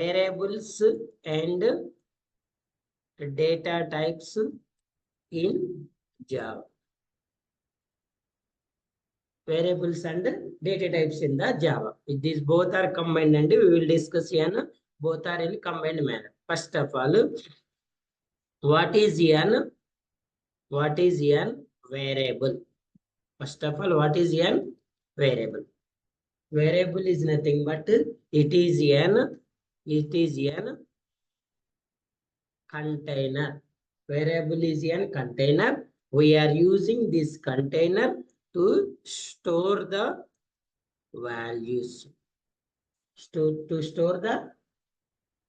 variables and data types in Java. Variables and data types in the Java. These both are combined and we will discuss here. Both are in combined manner. First of all, what is an variable? First of all, what is an variable? Variable is nothing but it is an container. Variable is a container. We are using this container to store the values. To store the,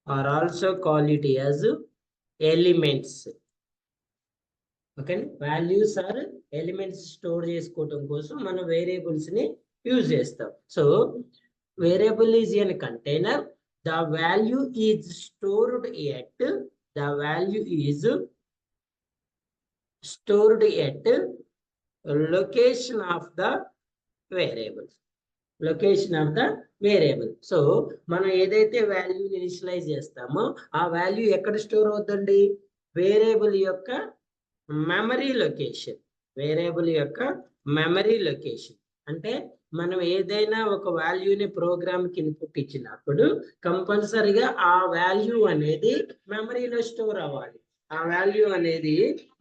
or also call it as elements. Okay, values are elements store chesukotam kosam mana variables ni use chestam. So variable is a container. The value is stored at location of the variable. Location of the variable. So మనం ఏదైతే value initialise చేస్తామో ఆ value ఎక్కడ store అవుతుంది? Variable యొక్క memory location. Variable యొక్క memory location అంటే మనం ఏదైనా ఒక వాల్యూని ప్రోగ్రామ్ కి ఇన్పుట్ ఇచ్చినప్పుడు కంపల్సరిగా ఆ వాల్యూ అనేది మెమరీలో స్టోర్ అవ్వాలి. ఆ వాల్యూ అనేది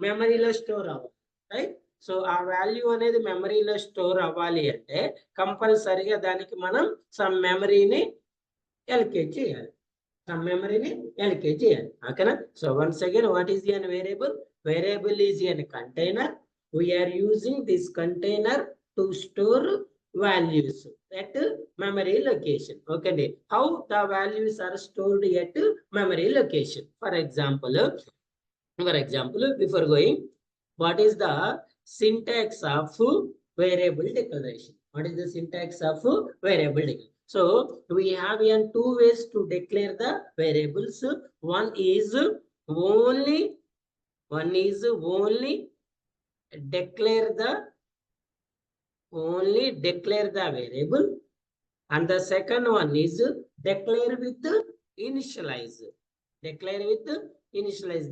మెమరీలో స్టోర్ అవ్వాలి, రైట్? సో ఆ వాల్యూ అనేది మెమరీలో స్టోర్ అవ్వాలి అంటే కంపల్సరిగా దానికి మనం సమ్ మెమరీని ఎలకేట్ చేయాలి. ఓకేనా? So once again, what is an variable? Variable is a container. We are using this container to store values at memory location. Okay, how the values are stored at memory location? For example, before going, what is the syntax of variable declaration? What is the syntax of variable declaration? So we have two ways to declare the variables. One is only declare the variable, and the second one is declare with initialize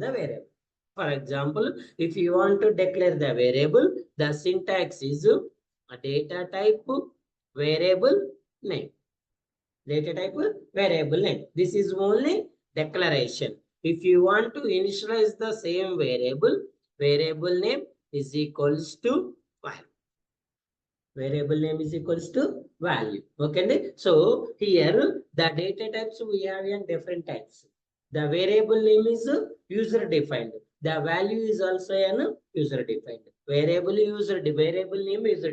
the variable. For example, if you want to declare the variable, the syntax is a data type variable name. This is only declaration. If you want to initialize the same variable name is equals to value. Okay, so here the data types we have in different types. The variable name is user defined. The value is also an user defined. Variable name user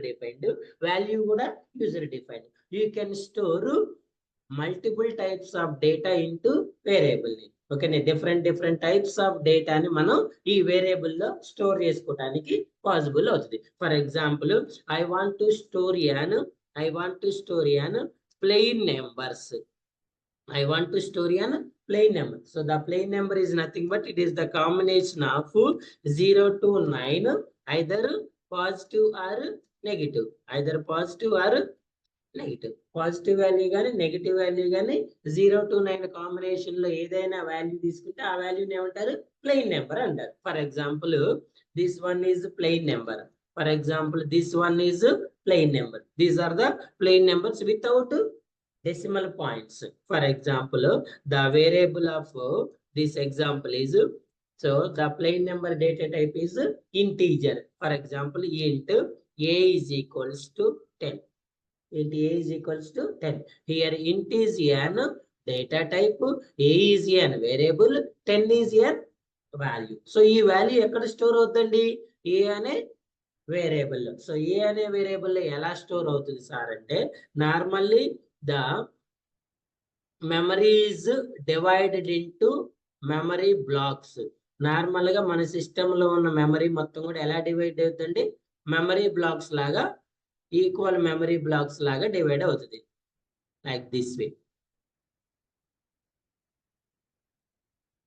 defined. Value kuda user defined. You can store multiple types of data into variable name. Okay, different types of data ni మనం ఈ variable లో store చేసుకోవడానికి possible అవుతుంది. For example, I want to store an plain numbers. So the plain number is nothing but it is the combination of 0 to 9, either positive or negative. Positive value కానీ negative value కానీ 0 to 9 combination లో ఏదైనా value తీసుకుంటే ఆ వాల్యూని ఏమంటారు? Plain number అంటారు. For example, this one is plain number. This one is plain number. These are the plain numbers without decimal points. For example, the variable of this example is, so the plain number data type is integer. For example, int a is equals to 10. Here int is an data type, a is an variable, 10 is an value. So ఈ value ఎక్కడ store అవుతుంది? a అనే variable. So a అనే variable ఎలా store అవుతుంది sir అంటే, normally the memory is divided into memory blocks. Normal గా మన సిస్టమ్ లో ఉన్న మెమరీ మొత్తం కూడా ఎలా డివైడ్ అవుతుంది? మెమరీ బ్లాక్స్ లాగా, ఈక్వల్ మెమరీ బ్లాక్స్ లాగా డివైడ్ అవుతుంది, like this way.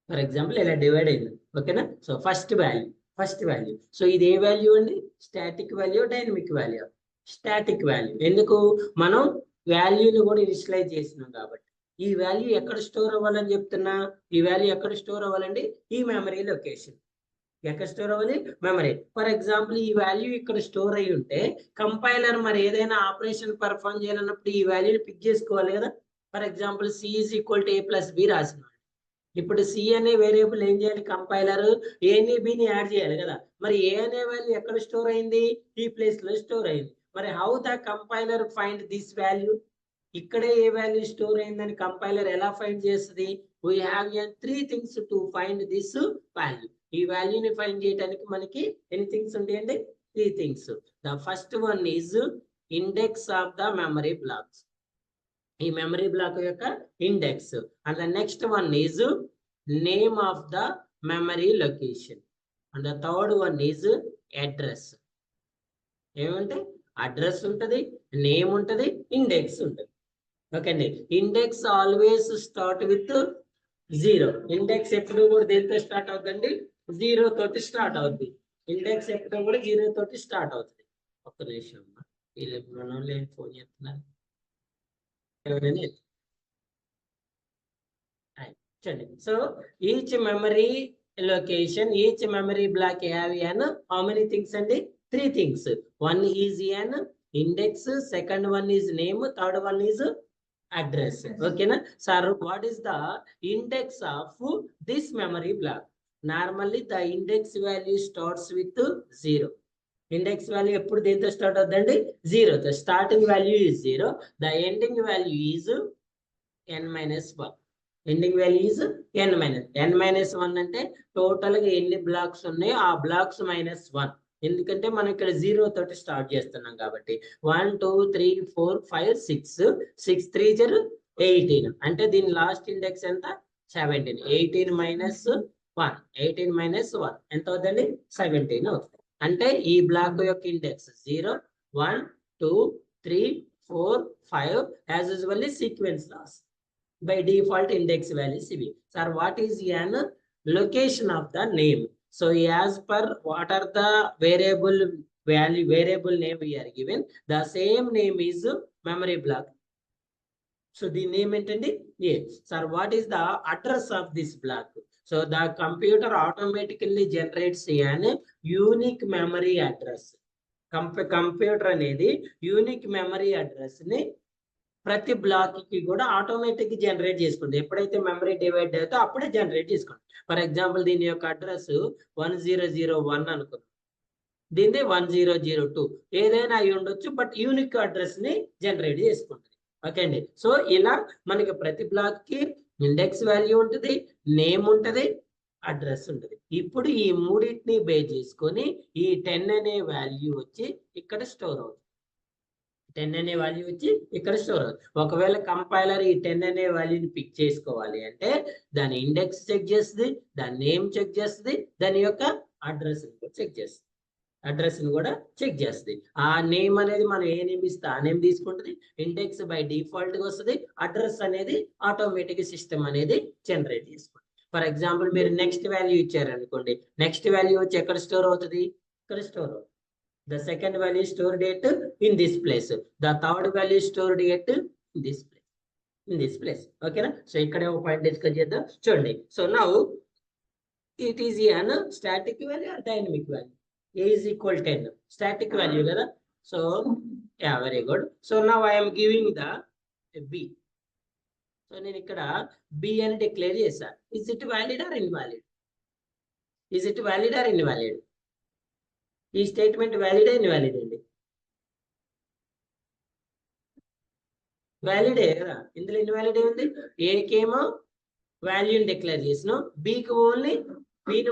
For example ఇలా డివైడ్ అయింది. ఓకేనా? So first value. సో ఇది ఏ వాల్యూ అండి? Static value, dynamic value? Static value. ఎందుకు? మనం వాల్యూని కూడా ఇనిషియలైజ్ చేసినాం కాబట్టి. ఈ వాల్యూ ఎక్కడ స్టోర్ అవ్వాలని చెప్తున్నా, ఈ వాల్యూ ఎక్కడ స్టోర్ అవ్వాలండి, ఈ మెమరీ లొకేషన్. ఎక్కడ స్టోర్ అవ్వాలి, మెమరీ. ఫర్ ఎగ్జాంపుల్ ఈ వాల్యూ ఇక్కడ స్టోర్ అయ్యి ఉంటే కంపైలర్ మరి ఏదైనా ఆపరేషన్ పర్ఫామ్ చేయాలన్నప్పుడు ఈ వాల్యూని పిక్ చేసుకోవాలి కదా. For example C is equal to A plus B రాసిన, ఇప్పుడు సి అనే వేరియబుల్ ఏం చేయాలి, కంపైలర్ ఏని బిని యాడ్ చేయాలి కదా. మరి ఏ అనే వాల్యూ ఎక్కడ స్టోర్ అయింది, ఈ ప్లేస్ లో స్టోర్ అయింది. మరి how the compiler find this value, ఇక్కడే ఏ వాల్యూ స్టోర్ అయిందని కంపైలర్ ఎలా ఫైండ్ చేస్తుంది. We have 3 things to find this value. ఈ వాల్యూని ఫైండ్ చేయడానికి మనకి ఎన్ని థింగ్స్ ఉంటాయండి, 3 things. The first one is index of the memory blocks, ఈ మెమరీ బ్లాక్ యొక్క index. And the next one is name of the memory location. And the third one is address. ఏమంటే address ఉంటుంది, name ఉంటుంది, index ఉంటుంది. Okay అండి. Index always start with 0. Index ఎప్పుడు కూడా దేంతో స్టార్ట్ అవుతుందండి, 0 తోటి స్టార్ట్ అవుతుంది. ఇండెక్స్ ఎప్పుడు కూడా 0 తోటి స్టార్ట్ అవుతుంది. ఒక్క నిమిషం, వీళ్ళు ఫోన్ చేస్తున్నారు. So each memory location, each memory block have an how many things and 3 things. One is an index, second one is name, third one is address. Okay na sir, what is the index of this memory block? Normally the index value starts with 0. Index value ఎప్పుడు దేంతో start అవుతుందండి, 0 తో. Starting value is 0, the ending value is n-1. Ending value is n-1 అంటే total గా ఎన్ని blocks ఉన్నాయో ఆ blocks -1. ఎందుకంటే మనం ఇక్కడ 0 తోటి స్టార్ట్ చేస్తున్నాం కాబట్టి. 1 2 3 4 5 6 6 3 0 18. అంటే దీని లాస్ట్ ఇండెక్స్ ఎంత, 17. 18 - 1, 18 - 1 ఎంత అవుతుంది, 17 అవుతుంది. అంటే ఈ బ్లాక్ యొక్క index 0 1 2 3 4 5 as usually sequence laws. By default index values ivi. Sir, what is an location of the name? So as per what are the variable value, variable name we are given, the same name is memory block. So the name entandi a. Sir, what is the address of this block? So the computer automatically generates an unique memory address. Computer అనేది unique memory address ని ప్రతి black కి కూడా automatic generate చేసుకుంది. ఎప్పుడైతే memory divide అవుతో అప్పుడే generate చేసుకోండి. For example దీని యొక్క అడ్రస్ 1001 అనుకుందాం, దీన్ని 1002 ఏదైనా అయి ఉండొచ్చు, బట్ యూనిక్ అడ్రస్ ని జనరేట్ చేసుకుంటుంది. ఓకే అండి. సో ఇలా మనకి ప్రతి బ్లాక్ కి ఇండెక్స్ వాల్యూ ఉంటుంది, నేమ్ ఉంటుంది, అడ్రస్ ఉంటుంది. ఇప్పుడు ఈ మూడింటిని బేస్ చేసుకొని ఈ 10 అనే వాల్యూ వచ్చి ఇక్కడ స్టోర్ అవుతుంది. 10 అనే వాల్యూ వచ్చి ఇక్కడ స్టోర్ అవుతుంది. ఒకవేళ కంపైలర్ ఈ 10 అనే వాల్యూని పిక్ చేసుకోవాలి అంటే దాని ఇండెక్స్ చెక్ చేస్తుంది, దాని నేమ్ చెక్ చేస్తుంది, దాని యొక్క అడ్రస్ చెక్ చేస్తుంది, అడ్రస్ ని కూడా చెక్ చేస్తుంది. ఆ నేమ్ అనేది మనం ఏ నేమ్ ఇస్తే ఆ నేమ్ తీసుకుంటుంది, ఇండెక్స్ బై డిఫాల్ట్ గా వస్తుంది, అడ్రస్ అనేది ఆటోమేటిక్ సిస్టమ్ అనేది జనరేట్ చేసుకుంటుంది. ఫర్ ఎగ్జాంపుల్ మీరు నెక్స్ట్ వాల్యూ ఇచ్చారనుకోండి, నెక్స్ట్ వాల్యూ వచ్చి ఎక్కడ స్టోర్ అవుతుంది, ఇక్కడ స్టోర్ అవుతుంది. The second value stored at in this place. The third value stored at in this place. In this place. Okay na? So ikkade oka point discuss cheddam. Chudandi. So now it is an static value or dynamic value. A is equal 10. Static value kada. So yeah, very good. So now I am giving the B. So nenu ikkada B ani declare chesa. Is it valid or invalid? Is it valid or invalid? ఈ statement వ్యాలిడే invalid అండి, వ్యాలిడే కదా. ఇందులో invalid ఉంది. ఏకేమో వాల్యూని declare చేసిన, బికి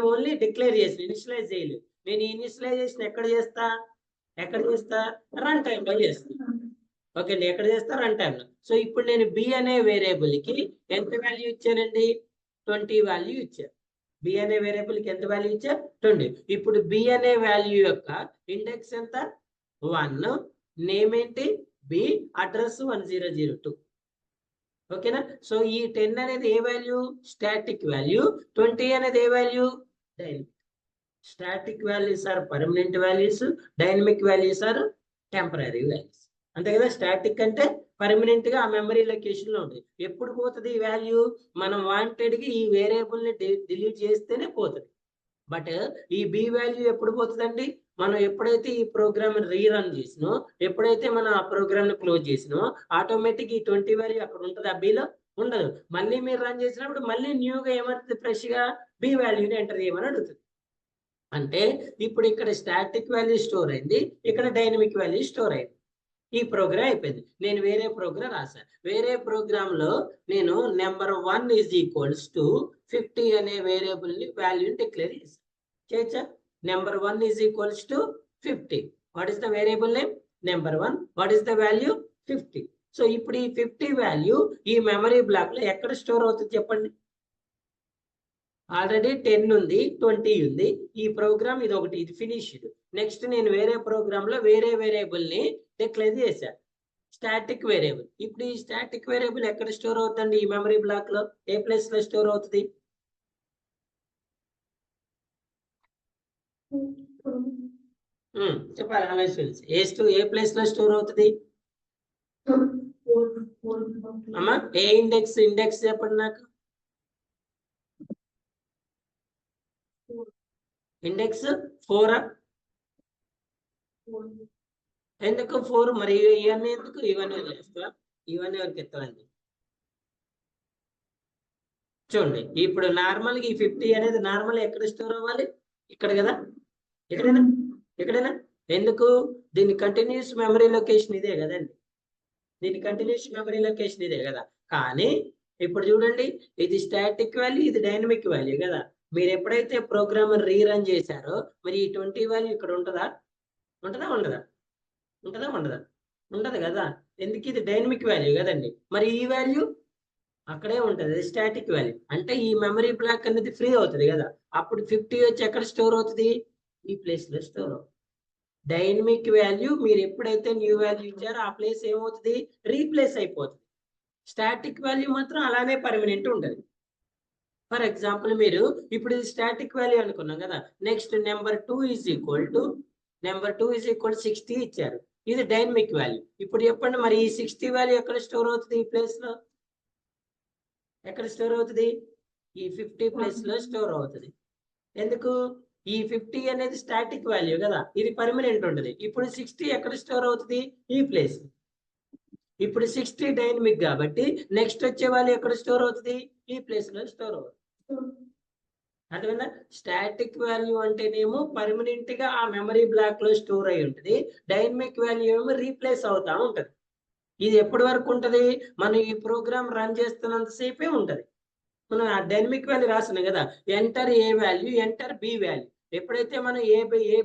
only declare చేసిన, initialise చేయలేదు. నేను ఇనిషియలైజేషన్ ఎక్కడ చేస్తా రన్ టైంలో చేస్తాను. ఓకే అండి, ఎక్కడ చేస్తా, రన్ టైంలో. సో ఇప్పుడు నేను బి అనే వేరియబుల్ కి ఎంత వాల్యూ ఇచ్చానండి, 20 వాల్యూ ఇచ్చాను. బి అనే వేరియబుల్ కి ఎంత వాల్యూ ఇచ్చా, 20. ఇప్పుడు బి అనే వాల్యూ యొక్క ఇండెక్స్ ఎంత, 1, నేమ్ ఏంటి బి, అడ్రస్ 1002. ఓకేనా. సో ఈ 10 అనేది ఏ వాల్యూ, స్టాటిక్ వాల్యూ. 20 అనేది A value, dynamic. Static values are permanent values, dynamic values are temporary values. అంతే కదా. స్టాటిక్ అంటే పర్మనెంట్ గా ఆ మెమరీ లొకేషన్ లో ఉంటుంది. ఎప్పుడు పోతుంది ఈ వాల్యూ? మనం వాంటెడ్ గా ఈ వేరియబుల్ ని డిలీట్ చేస్తేనే పోతుంది. బట్ ఈ బి వాల్యూ ఎప్పుడు పోతుందండి? మనం ఎప్పుడైతే ఈ ప్రోగ్రామ్ రీరన్ చేసినో, ఎప్పుడైతే మనం ఆ ప్రోగ్రామ్ ని క్లోజ్ చేసినో, ఆటోమేటిక్ ఈ 20 వాల్యూ అక్కడ ఉంటుంది, ఆ బిలో ఉండదు. మళ్ళీ మీరు రన్ చేసినప్పుడు మళ్ళీ న్యూగా ఏమవుతుంది? ఫ్రెష్ గా బి వాల్యూని ఎంటర్ చేయమని అడుగుతుంది. అంటే ఇప్పుడు ఇక్కడ స్టాటిక్ వాల్యూ స్టోర్ అయింది, ఇక్కడ డైనమిక్ వాల్యూ స్టోర్ అయింది. ఈ ప్రోగ్రామ్ అయిపోయింది. నేను వేరే ప్రోగ్రామ్ రాశాను. వేరే ప్రోగ్రామ్ లో నేను నెంబర్ 1 ఈజ్ ఈక్వల్స్ టు 50 అనే వేరియబుల్ ని వాల్యూని డిక్లేర్ చేశాను. చేయొచ్చా? Number 1 is equals to 50. What is the variable name? Number 1. What is the value? 50. So ఇప్పుడు ఈ 50 వాల్యూ ఈ మెమరీ బ్లాక్ లో ఎక్కడ స్టోర్ అవుతుంది చెప్పండి? ఆల్రెడీ 10 ఉంది, 20 ఉంది. ఈ ప్రోగ్రామ్ ఇది ఒకటి, ఇది ఫినిష్డ్. నెక్స్ట్ నేను వేరే ప్రోగ్రామ్ లో వేరే వేరియబుల్ ని డిక్లేర్ చేశాను, స్టాటిక్ వేరియబుల్. ఇప్పుడు ఈ స్టాటిక్ వేరియబుల్ ఎక్కడ స్టోర్ అవుతుందండి? ఈ మెమరీ బ్లాక్ లో ఏ ప్లేస్ లో స్టోర్ అవుతుంది? చెప్పాలి ఆలోచించి. ఏ ప్లేస్ లో స్టోర్ అవుతుంది అమ్మా? ఏ ఇండెక్స్ చెప్పండి నాకు. ఇండెక్స్ 4. ఎందుకు 4? మరి ఇవన్నీ ఎందుకు? ఇవన్నీ వదిలేస్తా, ఇవన్నీ వరకు ఎత్తాలండి. చూడండి, ఇప్పుడు నార్మల్ ఈ 50 అనేది నార్మల్ ఎక్కడ స్టోర్ అవ్వాలి? ఇక్కడ కదా, ఎక్కడైనా ఎక్కడైనా. ఎందుకు? దీని కంటిన్యూస్ మెమరీ లొకేషన్ ఇదే కదండి, దీని కంటిన్యూస్ మెమరీ లొకేషన్ ఇదే కదా. కానీ ఇప్పుడు చూడండి, ఇది స్టాటిక్ వాల్యూ, ఇది డైనమిక్ వాల్యూ కదా. మీరు ఎప్పుడైతే ప్రోగ్రామ్ రీరన్ చేశారో, మరి ఈ 20 వాల్యూ ఇక్కడ ఉంటుందా? ఉంటుందా ఉండదా? ఉంటుందా ఉండదా? ఉండదు కదా. ఎందుకు? ఇది డైనమిక్ వాల్యూ కదండి. మరి ఈ వాల్యూ అక్కడే ఉంటుంది, స్టాటిక్ వాల్యూ. అంటే ఈ మెమరీ బ్లాక్ అనేది ఫ్రీ అవుతుంది కదా. అప్పుడు 50 వచ్చి ఎక్కడ స్టోర్ అవుతుంది? ఈ ప్లేస్ లో స్టోర్ అవుతుంది. డైనమిక్ వాల్యూ మీరు ఎప్పుడైతే న్యూ వాల్యూ ఇచ్చారో ఆ ప్లేస్ ఏమవుతుంది? రీప్లేస్ అయిపోతుంది. స్టాటిక్ వాల్యూ మాత్రం అలానే పర్మనెంట్ ఉంటుంది. ఫర్ ఎగ్జాంపుల్ మీరు ఇప్పుడు ఇది స్టాటిక్ వాల్యూ అనుకున్నాం కదా. Next number 2 is equal to 60 ఇచ్చారు. ఇది డైనమిక్ వాల్యూ. ఇప్పుడు చెప్పండి, మరి ఈ 60 వాల్యూ ఎక్కడ స్టోర్ అవుతుంది? ఈ ప్లేస్ లో ఎక్కడ స్టోర్ అవుతుంది? ఈ 50 ప్లేస్ లో స్టోర్ అవుతుంది. ఎందుకు? ఈ 50 అనేది స్టాటిక్ వాల్యూ కదా, ఇది పర్మనెంట్ ఉంటుంది. ఇప్పుడు 60 ఎక్కడ స్టోర్ అవుతుంది? ఈ ప్లేస్. ఇప్పుడు 60 డైనమిక్ కాబట్టి నెక్స్ట్ వచ్చే వాల్యూ ఎక్కడ స్టోర్ అవుతుంది? ఈ ప్లేస్ లో స్టోర్ అవుతుంది. అర్థమైందా? స్టాటిక్ వాల్యూ అంటేనేమో పర్మనెంట్ గా ఆ మెమరీ బ్లాక్ లో స్టోర్ అయి ఉంటుంది. డైనమిక్ వాల్యూ ఏమో రీప్లేస్ అవుతా ఉంటది. ఇది ఎప్పటి వరకు ఉంటది? మనం ఈ ప్రోగ్రామ్ రన్ చేస్తున్నంత సేపే ఉంటది. మనం ఆ డైనమిక్ వాల్యూ రాస్తున్నాం కదా, enter A value, enter B value. ఎప్పుడైతే మనం ఏ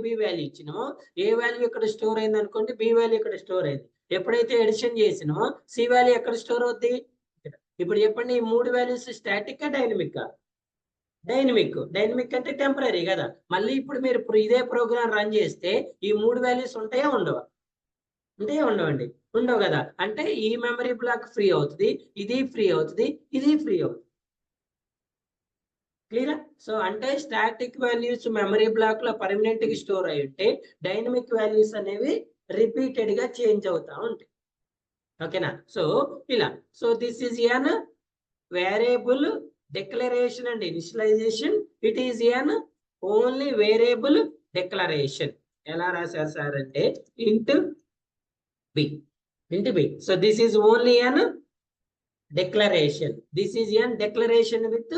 బి వాల్యూ ఇచ్చినామో, ఏ వాల్యూ ఇక్కడ స్టోర్ అయింది అనుకోండి, బి వాల్యూ ఇక్కడ స్టోర్ అయింది. ఎప్పుడైతే ఎడిషన్ చేసినామో సి వాల్యూ ఎక్కడ స్టోర్ అవుద్ది? ఇప్పుడు చెప్పండి, ఈ 3 వాల్యూస్ స్టాటిక్ డైనమిక్? డైనమిక్ అంటే టెంపరీ కదా. మళ్ళీ ఇప్పుడు మీరు ఇదే ప్రోగ్రామ్ రన్ చేస్తే ఈ 3 వాల్యూస్ ఉంటాయా ఉండవా? ఉంటాయా ఉండవండి? ఉండవు కదా. అంటే ఈ మెమరీ బ్లాక్ ఫ్రీ అవుతుంది, ఇది ఫ్రీ అవుతుంది, ఇది ఫ్రీ అవుతుంది. క్లియర్? సో అంటే స్టాటిక్ వాల్యూస్ మెమరీ బ్లాక్ లో పర్మనెంట్ గా స్టోర్ అయి ఉంటే, డైనమిక్ వాల్యూస్ అనేవి రిపీటెడ్ గా చేంజ్ అవుతా ఉంటాయి. ఓకేనా? సో ఇలా. So this is an variable declaration and initialisation. It is an only variable declaration. ఎలా రాశారు సార్ అంటే int B. So this is only an declaration. This is a declaration with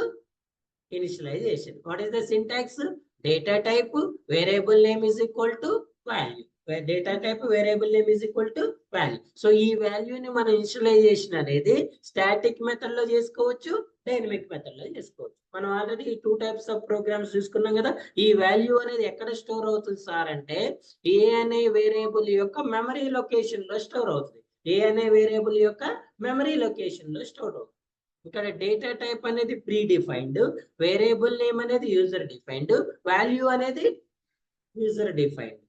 initialization. What is the syntax? Data type variable name is equal to value. Where data type variable name is equal to value. So ఈ value ని మన initialisation అనేది static method లో చేసుకోవచ్చు, dynamic method లో చేసుకోవచ్చు. మనం already ఈ 2 టైప్స్ ఆఫ్ ప్రోగ్రామ్స్ చూసుకున్నాం కదా. ఈ వాల్యూ అనేది ఎక్కడ స్టోర్ అవుతుంది సార్ అంటే, ఏ అనే వేరియబుల్ యొక్క మెమరీ లొకేషన్ లో స్టోర్ అవుతుంది. ఏ అనే వేరియబుల్ యొక్క మెమరీ లొకేషన్ లో స్టోర్ అవుతుంది. ఇక్కడ డేటా టైప్ అనేది ప్రీ డిఫైన్డ్, వేరియబుల్ నేమ్ అనేది యూజర్ డిఫైన్డ్, వాల్యూ అనేది యూజర్ డిఫైన్డ్.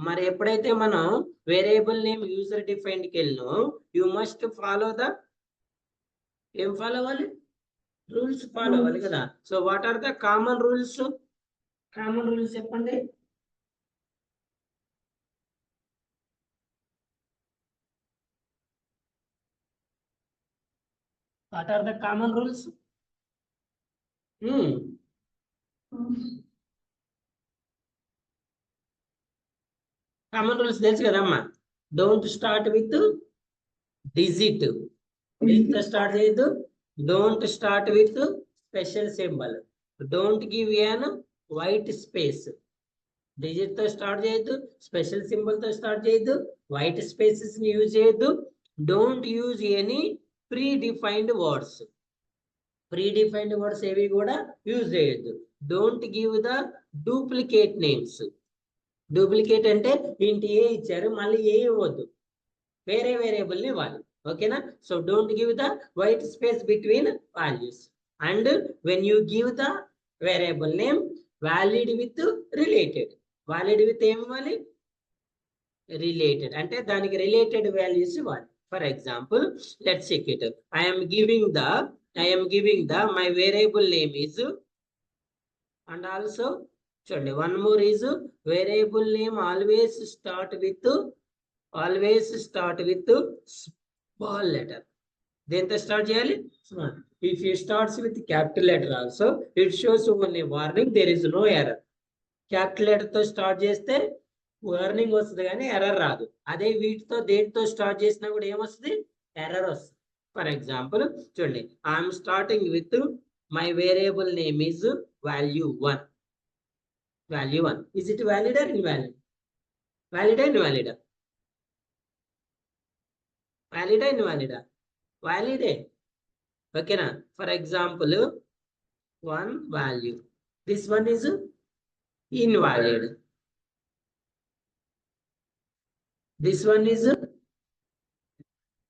మరి ఎప్పుడైతే మనం వేరియబుల్ నేమ్ యూజర్ డిఫైన్డ్ కి వెళ్ళినో, యు మస్ట్ ఫాలో ద ఏం ఫాలో అవ్వాలి? రూల్స్ ఫాలో అవ్వాలి కదా. So what are the common rules? Common rules చెప్పండి. What are the common rules? Common rules తెలుసు కదమ్మా. డోంట్ స్టార్ట్ విత్ డిజిట్, దీంతో స్టార్ట్ చేయొద్దు. Don't start with special symbol, don't give an white space. Digit తో start చేయొద్దు, special symbol తో start చేయొద్దు, white spaces ని యూజ్ చేయొద్దు. Don't use any pre defined words. Pre defined words ఏవి కూడా యూజ్ చేయొద్దు. Don't give the duplicate names. Duplicate అంటే ఇంటి ఏ ఇచ్చారు, మళ్ళీ ఏ ఇవ్వద్దు, వేరే వేరియబుల్ ని ఇవ్వాలి. ఓకేనా? So don't give the white space between values. And when you give the variable name, valid with related. Valid with ఏమి ఇవ్వాలి? రిలేటెడ్ అంటే దానికి రిలేటెడ్ వాల్యూస్ ఇవ్వాలి. For example, let's check it. I am giving the my variable name is, and also చూడండి one more is variable name always start with small letter. దేంతో start చేయాలి? Small. If you starts with capital letter also, it shows only warning, there is no error. Capital letter తో start చేస్తే warning వస్తుంది కానీ error రాదు. అదే వీటితో దేంతో స్టార్ట్ చేసినా కూడా ఏమొస్తుంది? ఎర్రర్ వస్తుంది. ఫర్ ఎగ్జాంపుల్ చూడండి, I'm starting with my variable name is value 1. Value 1 is it valid or invalid? వ్యాలిడా ఇన్వాలిడా? వ్యాలిడా ఇన్వాలిడా? వ్యాలిడే. ఓకేనా? For example 1 value, this one is invalid, this one is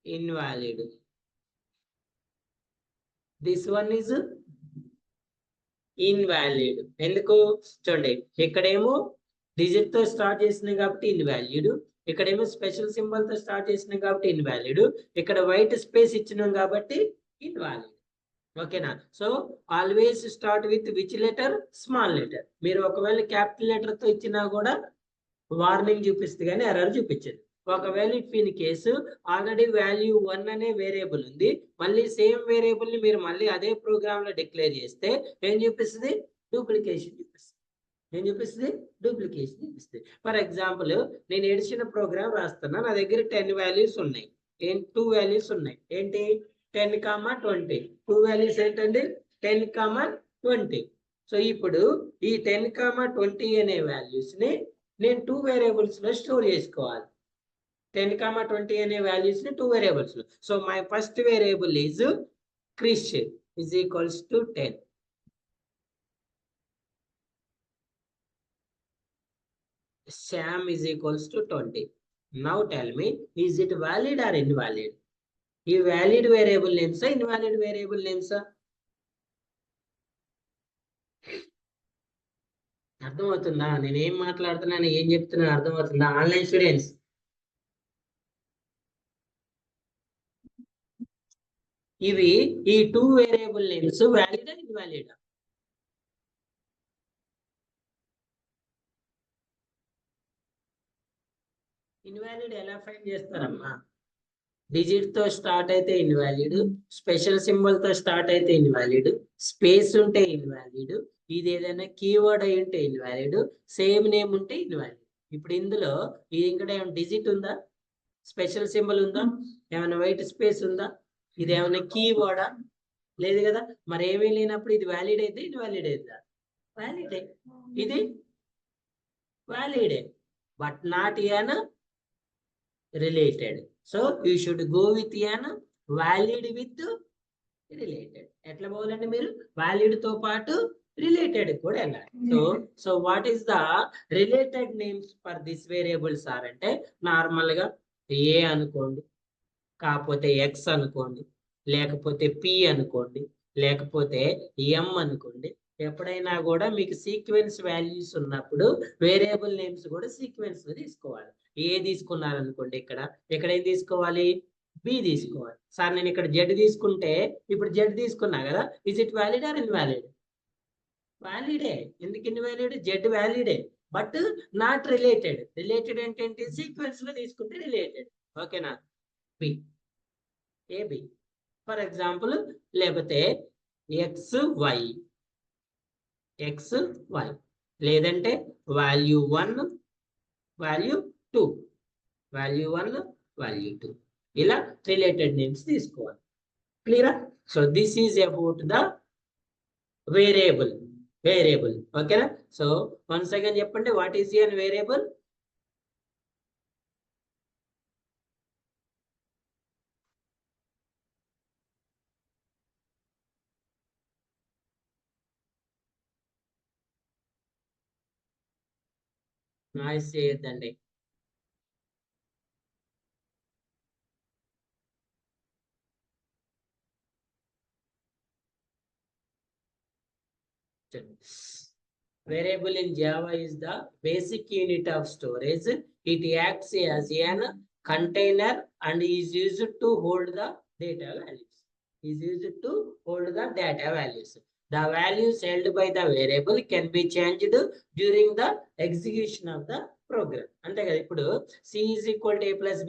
invalid, this one is invalid. ఎందుకు? చూడండి, ఇక్కడేమో డిజిట్ తో స్టార్ట్ చేసినాయి కాబట్టి ఇన్వాలిడ్, ఇక్కడేమో స్పెషల్ సింబల్ తో స్టార్ట్ చేసినాయి కాబట్టి ఇన్వాలిడ్, ఇక్కడ వైట్ స్పేస్ ఇచ్చినాం కాబట్టి ఇన్వాలిడ్. ఓకేనా? So always start with which letter? Small letter. మీరు ఒకవేళ క్యాపిటల్ లెటర్ తో ఇచ్చినా కూడా వార్నింగ్ చూపిస్తుంది కానీ ఎర్రర్ చూపించదు. ఒకవేళ if in case already value 1 అనే వేరియబుల్ ఉంది, మళ్ళీ సేమ్ వేరియబుల్ ని మీరు మళ్ళీ అదే ప్రోగ్రామ్ లో డిక్లేర్ చేస్తే ఏం చూపిస్తుంది? డూప్లికేషన్ చూపిస్తుంది. ఏం చూపిస్తుంది? డూప్లికేషన్ చూపిస్తుంది. ఫర్ ఎగ్జాంపుల్, నేను ఎడిషన్ ప్రోగ్రామ్ రాస్తున్నా, నా దగ్గర 10 వాల్యూస్ ఉన్నాయి, 2 వాల్యూస్ ఉన్నాయి. ఏంటి? 10, 20. 2 వాల్యూస్ ఏంటండి? 10, 20. సో ఇప్పుడు ఈ 10, 20 అనే వాల్యూస్ ని నేను 2 వేరియబుల్స్ లో స్టోర్ చేసుకోవాలి. 10, 20 అనే వాల్యూస్ ని 2 వేరియబుల్స్ లో. So my first variable is Krish is equals to 10. Sam is equals to 20. Now tell me, is it valid or invalid? ఈ వ్యాలిడ్ వేరియబుల్ నేమ్సా, ఇన్వాలిడ్ వేరియబుల్ నేమ్సా? అర్థమవుతుందా నేను ఏం మాట్లాడుతున్నాను, ఏం చెప్తున్నాను? అర్థమవుతుందా ఆన్లైన్ స్టూడెంట్స్? ఇవి ఈ 2 వేరియబుల్ నేమ్స్ వ్యాలిడా ఇన్వాలిడా? ఇన్వాలిడ్ ఎలా ఫైండ్ చేస్తారమ్మా? డిజిట్ తో స్టార్ట్ అయితే ఇన్వాలిడ్, స్పెషల్ సింబల్ తో స్టార్ట్ అయితే ఇన్వాలిడ్, స్పేస్ ఉంటే ఇన్వాలిడ్, ఇది ఏదైనా కీవర్డ్ అయి ఉంటే ఇన్వాలిడ్, సేమ్ నేమ్ ఉంటే ఇన్వాలిడ్. ఇప్పుడు ఇందులో ఇది ఇంకా ఏమైనా డిజిట్ ఉందా? స్పెషల్ సింబల్ ఉందా? ఏమైనా వైట్ స్పేస్ ఉందా? ఇది ఏమైనా కీవర్డా? లేదు కదా. మరి ఏమీ లేనప్పుడు ఇది వ్యాలిడ్ అయితే ఇన్వాలిడ్ అవుతుందా? వ్యాలిడే. ఇది వ్యాలిడే, but not an related. So you should go with an valid with related. ఎట్లా పోవాలంటే మీరు వ్యాలిడ్ తో పాటు రిలేటెడ్ కూడా వెళ్ళాలి. So what is the related names for this variables are అంటే నార్మల్ గా ఏ అనుకోండి, కాకపోతే ఎక్స్ అనుకోండి, లేకపోతే పి అనుకోండి, లేకపోతే ఎం అనుకోండి. ఎప్పుడైనా కూడా మీకు సీక్వెన్స్ వాల్యూస్ ఉన్నప్పుడు వేరియబుల్ నేమ్స్ కూడా సీక్వెన్స్ లో తీసుకోవాలి. ఏ తీసుకున్నారనుకోండి, ఇక్కడ ఏం తీసుకోవాలి? బి తీసుకోవాలి. సార్ నేను ఇక్కడ జెడ్ తీసుకుంటే, ఇప్పుడు జెడ్ తీసుకున్నా కదా, is it valid or invalid? వ్యాలిడే. ఎందుకు ఇన్వాలిడ్? జెడ్ వ్యాలిడే, బట్ నాట్ రిలేటెడ్. రిలేటెడ్ ఏంటంటే సీక్వెన్స్ లో తీసుకుంటే రిలేటెడ్. ఓకేనా? బి, ఏబి, ఫర్ ఎగ్జాంపుల్ లేకపోతే ఎక్స్ వై లేదంటే వాల్యూ 1 వాల్యూ 2 వాల్యూ 1 వాల్యూ 2 ఇలా రిలేటెడ్ నేమ్స్ తీసుకోవాలి. క్లియరా? So this is about the variable. ఓకేనా? సో వన్స్ అగైన్ చెప్పండి, what is an variable? Noise చేయొద్దండి. Variable in Java is the basic unit of storage. It acts as a container and is used to hold the data values. The values held by the variable can be changed during the execution of the program. అంతే కదా, ఇప్పుడు C is equal to A plus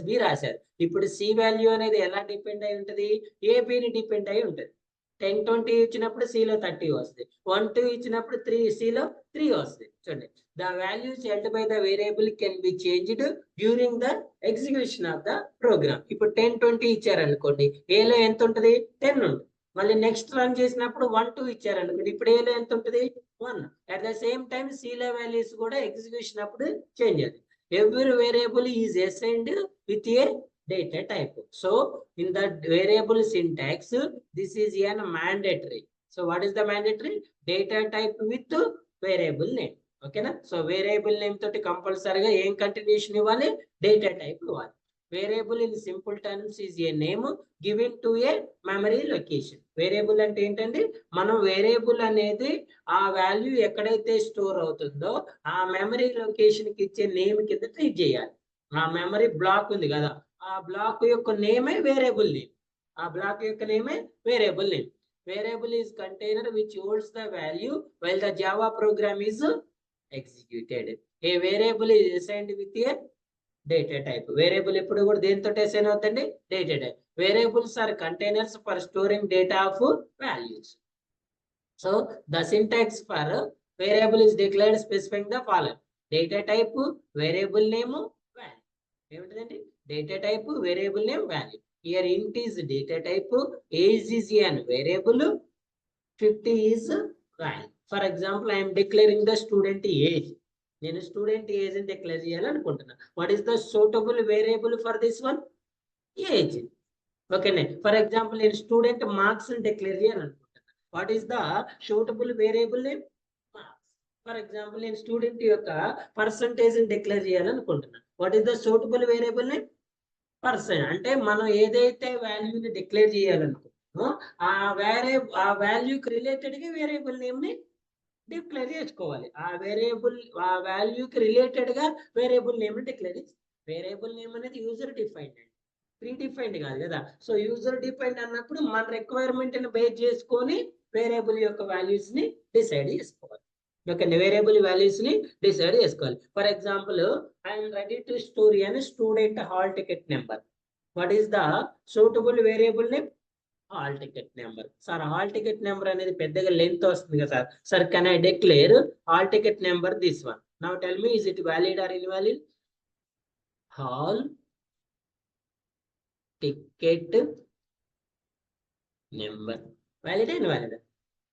B రాశారు. ఇప్పుడు C value అనేది ఎలా depend అయి ఉంటుంది? ఏబిని depend అయి ఉంటుంది. 10, 20 ఇచ్చినప్పుడు సిలో 30 వస్తుంది. 1, 2 ఇచ్చినప్పుడు 3 సిలో 3 వస్తుంది. చూడండి, the values held by the variable can be changed during the execution of the program. ఇప్పుడు 10, 20 ఇచ్చారనుకోండి, ఏలో ఎంత ఉంటుంది? 10 ఉంటుంది. మళ్ళీ నెక్స్ట్ రన్ చేసినప్పుడు 1, 2 ఇచ్చారనుకోండి, ఇప్పుడు ఏలో ఎంత ఉంటుంది? 1. అట్ ద సేమ్ టైం సిలో వాల్యూస్ కూడా ఎగ్జిక్యూషన్ అప్పుడు చేంజ్ అవుతుంది. Every variable is assigned with a data type. So in the variable syntax, this is a mandatory. So what is the mandatory? Data type with variable name. Okay na? So variable name toti compulsory ga em continuation ivali, data type ivali. Variable in simple terms is a name given to a memory location. Variable ante entandi, మనం variable అనేది ఆ value ఎక్కడైతే store అవుతుందో ఆ memory location కి ఇచ్చే name కింద treat చేయాలి. ఆ మెమరీ బ్లాక్ ఉంది కదా, ఆ బ్లాక్ యొక్క నేమే variable name. Variable is container which holds the value while the Java program is executed. A variable is assigned with a data type. Variable ఎప్పుడు కూడా దేనితో అసైన్ అవుతుంది? Data type. Variables are containers for storing data of values. So the syntax for variable is declared specifying the following: data type, variable name, value. ఏమిటండి? Data type, variable name, value. Here int is data type, age is an variable, 50 is value. For example, I am declaring the student age. నేను student age అని declare చేయాలనుకుంటున్నా. What is the suitable variable for this one? Age. ఓకేనే. For example నేను student marks అని declare చేయాలనుకుంటున్నా. What is the suitable variable name? Marks. For example నేను student యొక్క percentage అని డిక్లేర్ చేయాలనుకుంటున్నా. What is the suitable variable name? Percent. అంటే మనం ఏదైతే వాల్యూని డిక్లేర్ చేయాలనుకుంటున్నామో ఆ వాల్యూకి రిలేటెడ్ గా వేరియబుల్ నేమ్ ని డిక్లేర్ చేసుకోవాలి. ఆ వాల్యూకి రిలేటెడ్ గా వేరియబుల్ నేమ్ ని డిక్లేర్ చేయాలి. వేరియబుల్ నేమ్ అనేది యూజర్ డిఫైన్డ్ అండి, ప్రీ డిఫైన్డ్ కాదు కదా. సో యూజర్ డిఫైన్డ్ అన్నప్పుడు మన రిక్వైర్మెంట్ ని బేస్ చేసుకొని వేరియబుల్ యొక్క వాల్యూస్ ని డిసైడ్ చేసుకోవాలి. ఓకే, వేరియబుల్ వాల్యూస్ ని డిసైడ్ చేసుకోవాలి. For example, I'm ready to store అని student hall ticket number. What is the suitable variable name? Hall ticket number. Sir hall ticket number అనేది పెద్దగా length వస్తుంది కదా sir. Sir can I declare hall ticket number this one? Now tell me, is it valid or invalid? Hall ticket number valid invalid?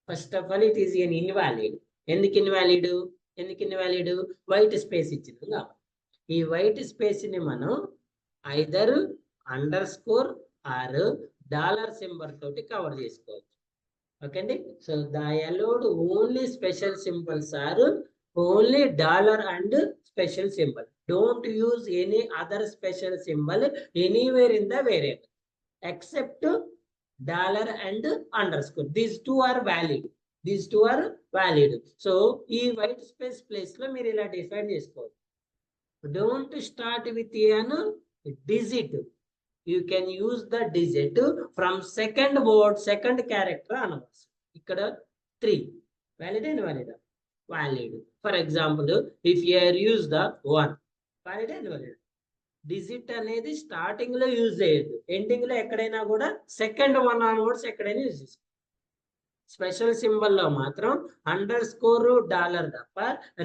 First of all it is an invalid. ఎందుకు invalid? White space ఇచ్చింది కాబట్టి. ఈ white space ని మనం either underscore or dollar symbol తోటి cover చేసుకోవచ్చు. Okay అండి. So the allowed only special symbols are only dollar and special symbol. Don't use any other special symbol anywhere in the variable except dollar and underscore. These two are valid. So ఈ white space place లో మీరు ఇలా define చేసుకోవాలి. Don't start with an digit. You can use the digit from second word, second character అనవచ్చు. ఇక్కడ 3 valid and valid. For example, if you use the 1, valid and valid. Digit అనేది starting లో use చేయొద్దు, ending లో ఎక్కడైనా కూడా second one onwards ఎక్కడైనా use చేసుకో. స్పెషల్ సింబల్ లో మాత్రం అండర్ స్కోర్ డాలర్ తప్ప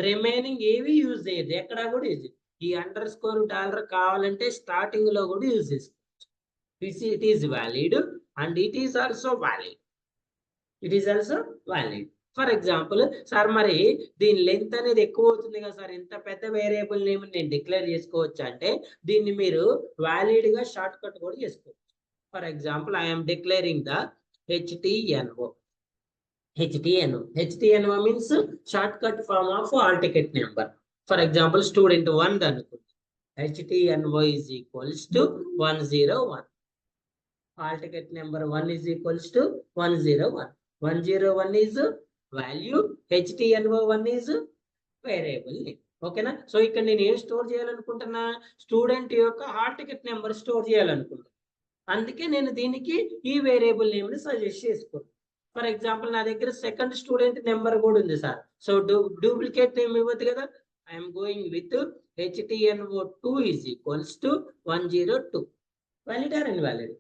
రిమైనింగ్ ఏవి యూజ్ చేయదు, ఎక్కడా కూడా యూజ్ చేయదు. ఈ అండర్ స్కోర్ డాలర్ కావాలంటే స్టార్టింగ్ లో కూడా యూజ్ చేసుకోవచ్చు. It is valid and it is also valid. It is also valid. For example, sir మరి దీని లెంత్ అనేది ఎక్కువ అవుతుంది కదా సార్, ఇంత పెద్ద వేరియబుల్ నేమ్ నేను డిక్లేర్ చేసుకోవచ్చు అంటే దీన్ని మీరు వ్యాలిడ్ గా షార్ట్ కట్ కూడా చేసుకోవచ్చు. For example, I'm declaring the HTNO. HTNO means shortcut form of all ticket number. For example, student 1 అనుకుంది, HTNO is equals to 101. All ticket number 1 is equals to 101. 101 is value, HTNO1 is variable name. ఓకేనా? So ఇక్కడ నేను ఏం store చేయాలనుకుంటున్నా, student యొక్క hall ticket number store చేయాలనుకుంటున్నా. అందుకే నేను దీనికి ఈ వేరియబుల్ నేమ్ ని సజెస్ట్ చేసుకున్నాను. ఫర్ ఎగ్జాంపుల్, నా దగ్గర సెకండ్ స్టూడెంట్ నెంబర్ కూడా ఉంది సార్. సో డూప్లికేట్ నేమ్ ఇవ్వద్దు కదా. I'm going with HTNO2 is equals to 102. Valid or invalid?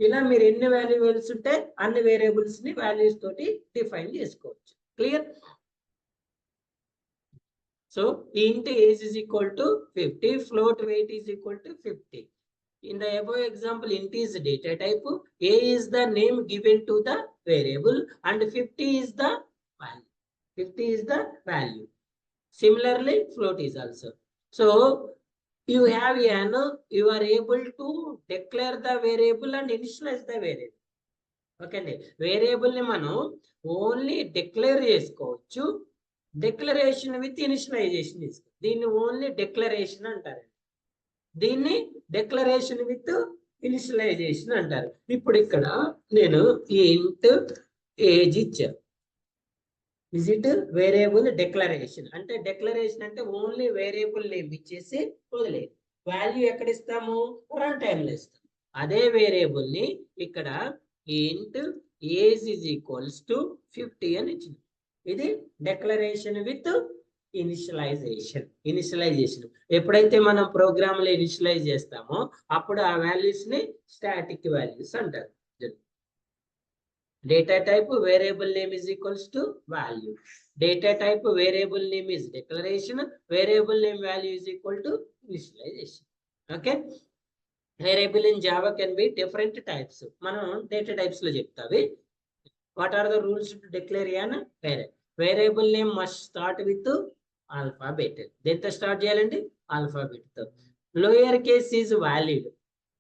ఇలా మీరు ఎన్ని వాల్యూస్ ఉంటే అన్ని వేరియబుల్స్ ని వాల్యూస్ తోటి డిఫైన్ చేసుకోవచ్చు. Clear? So int age is equal to 50, float weight is equal to 50. In the above example, int is data type, a is the name given to the variable, and 50 is the value. 50 is the value. Similarly, float is also. So you have an, you are able to declare the variable and initialize the variable. Okay, variable ni మనం only declare చేసుకోవచ్చు, declaration with initialisation తీసుకో. దీన్ని only declaration అంటారు, దీన్ని declaration with initialisation అంటారు. ఇప్పుడు ఇక్కడ నేను ఇంట్ ఏజ్ ఇచ్చాను. ఇస్ ఇట్ వేరియబుల్ డిక్లరేషన్ అంటే, డిక్లరేషన్ అంటే ఓన్లీ వేరియబుల్ నేమ్ ఇచ్చేసి వదిలేదు. వాల్యూ ఎక్కడ ఇస్తాము? రన్ టైమ్ లో ఇస్తాం. అదే వేరియబుల్ ని ఇక్కడ ఇంట్ ఏజ్ ఇస్ ఈక్వల్స్ టు 50 అని ఇచ్చింది. ఇది డిక్లరేషన్ విత్ ఇనిషియలైజేషన్. ఎప్పుడైతే మనం ప్రోగ్రామ్ లో ఇనిషియలైజ్ చేస్తామో అప్పుడు ఆ వాల్యూస్ ని స్టాటిక్ వాల్యూస్ అంటారు. Data type variable name is equals to value. Data type variable name is declaration. Variable name value is equal to initialization. Okay. Variable in Java can be different types. మనం data types లో చెప్తావి. What are the rules to declare an variable? Variable name must start with alphabet. దేంతో start చేయాలండి? Alphabet తో. Lower case is valid.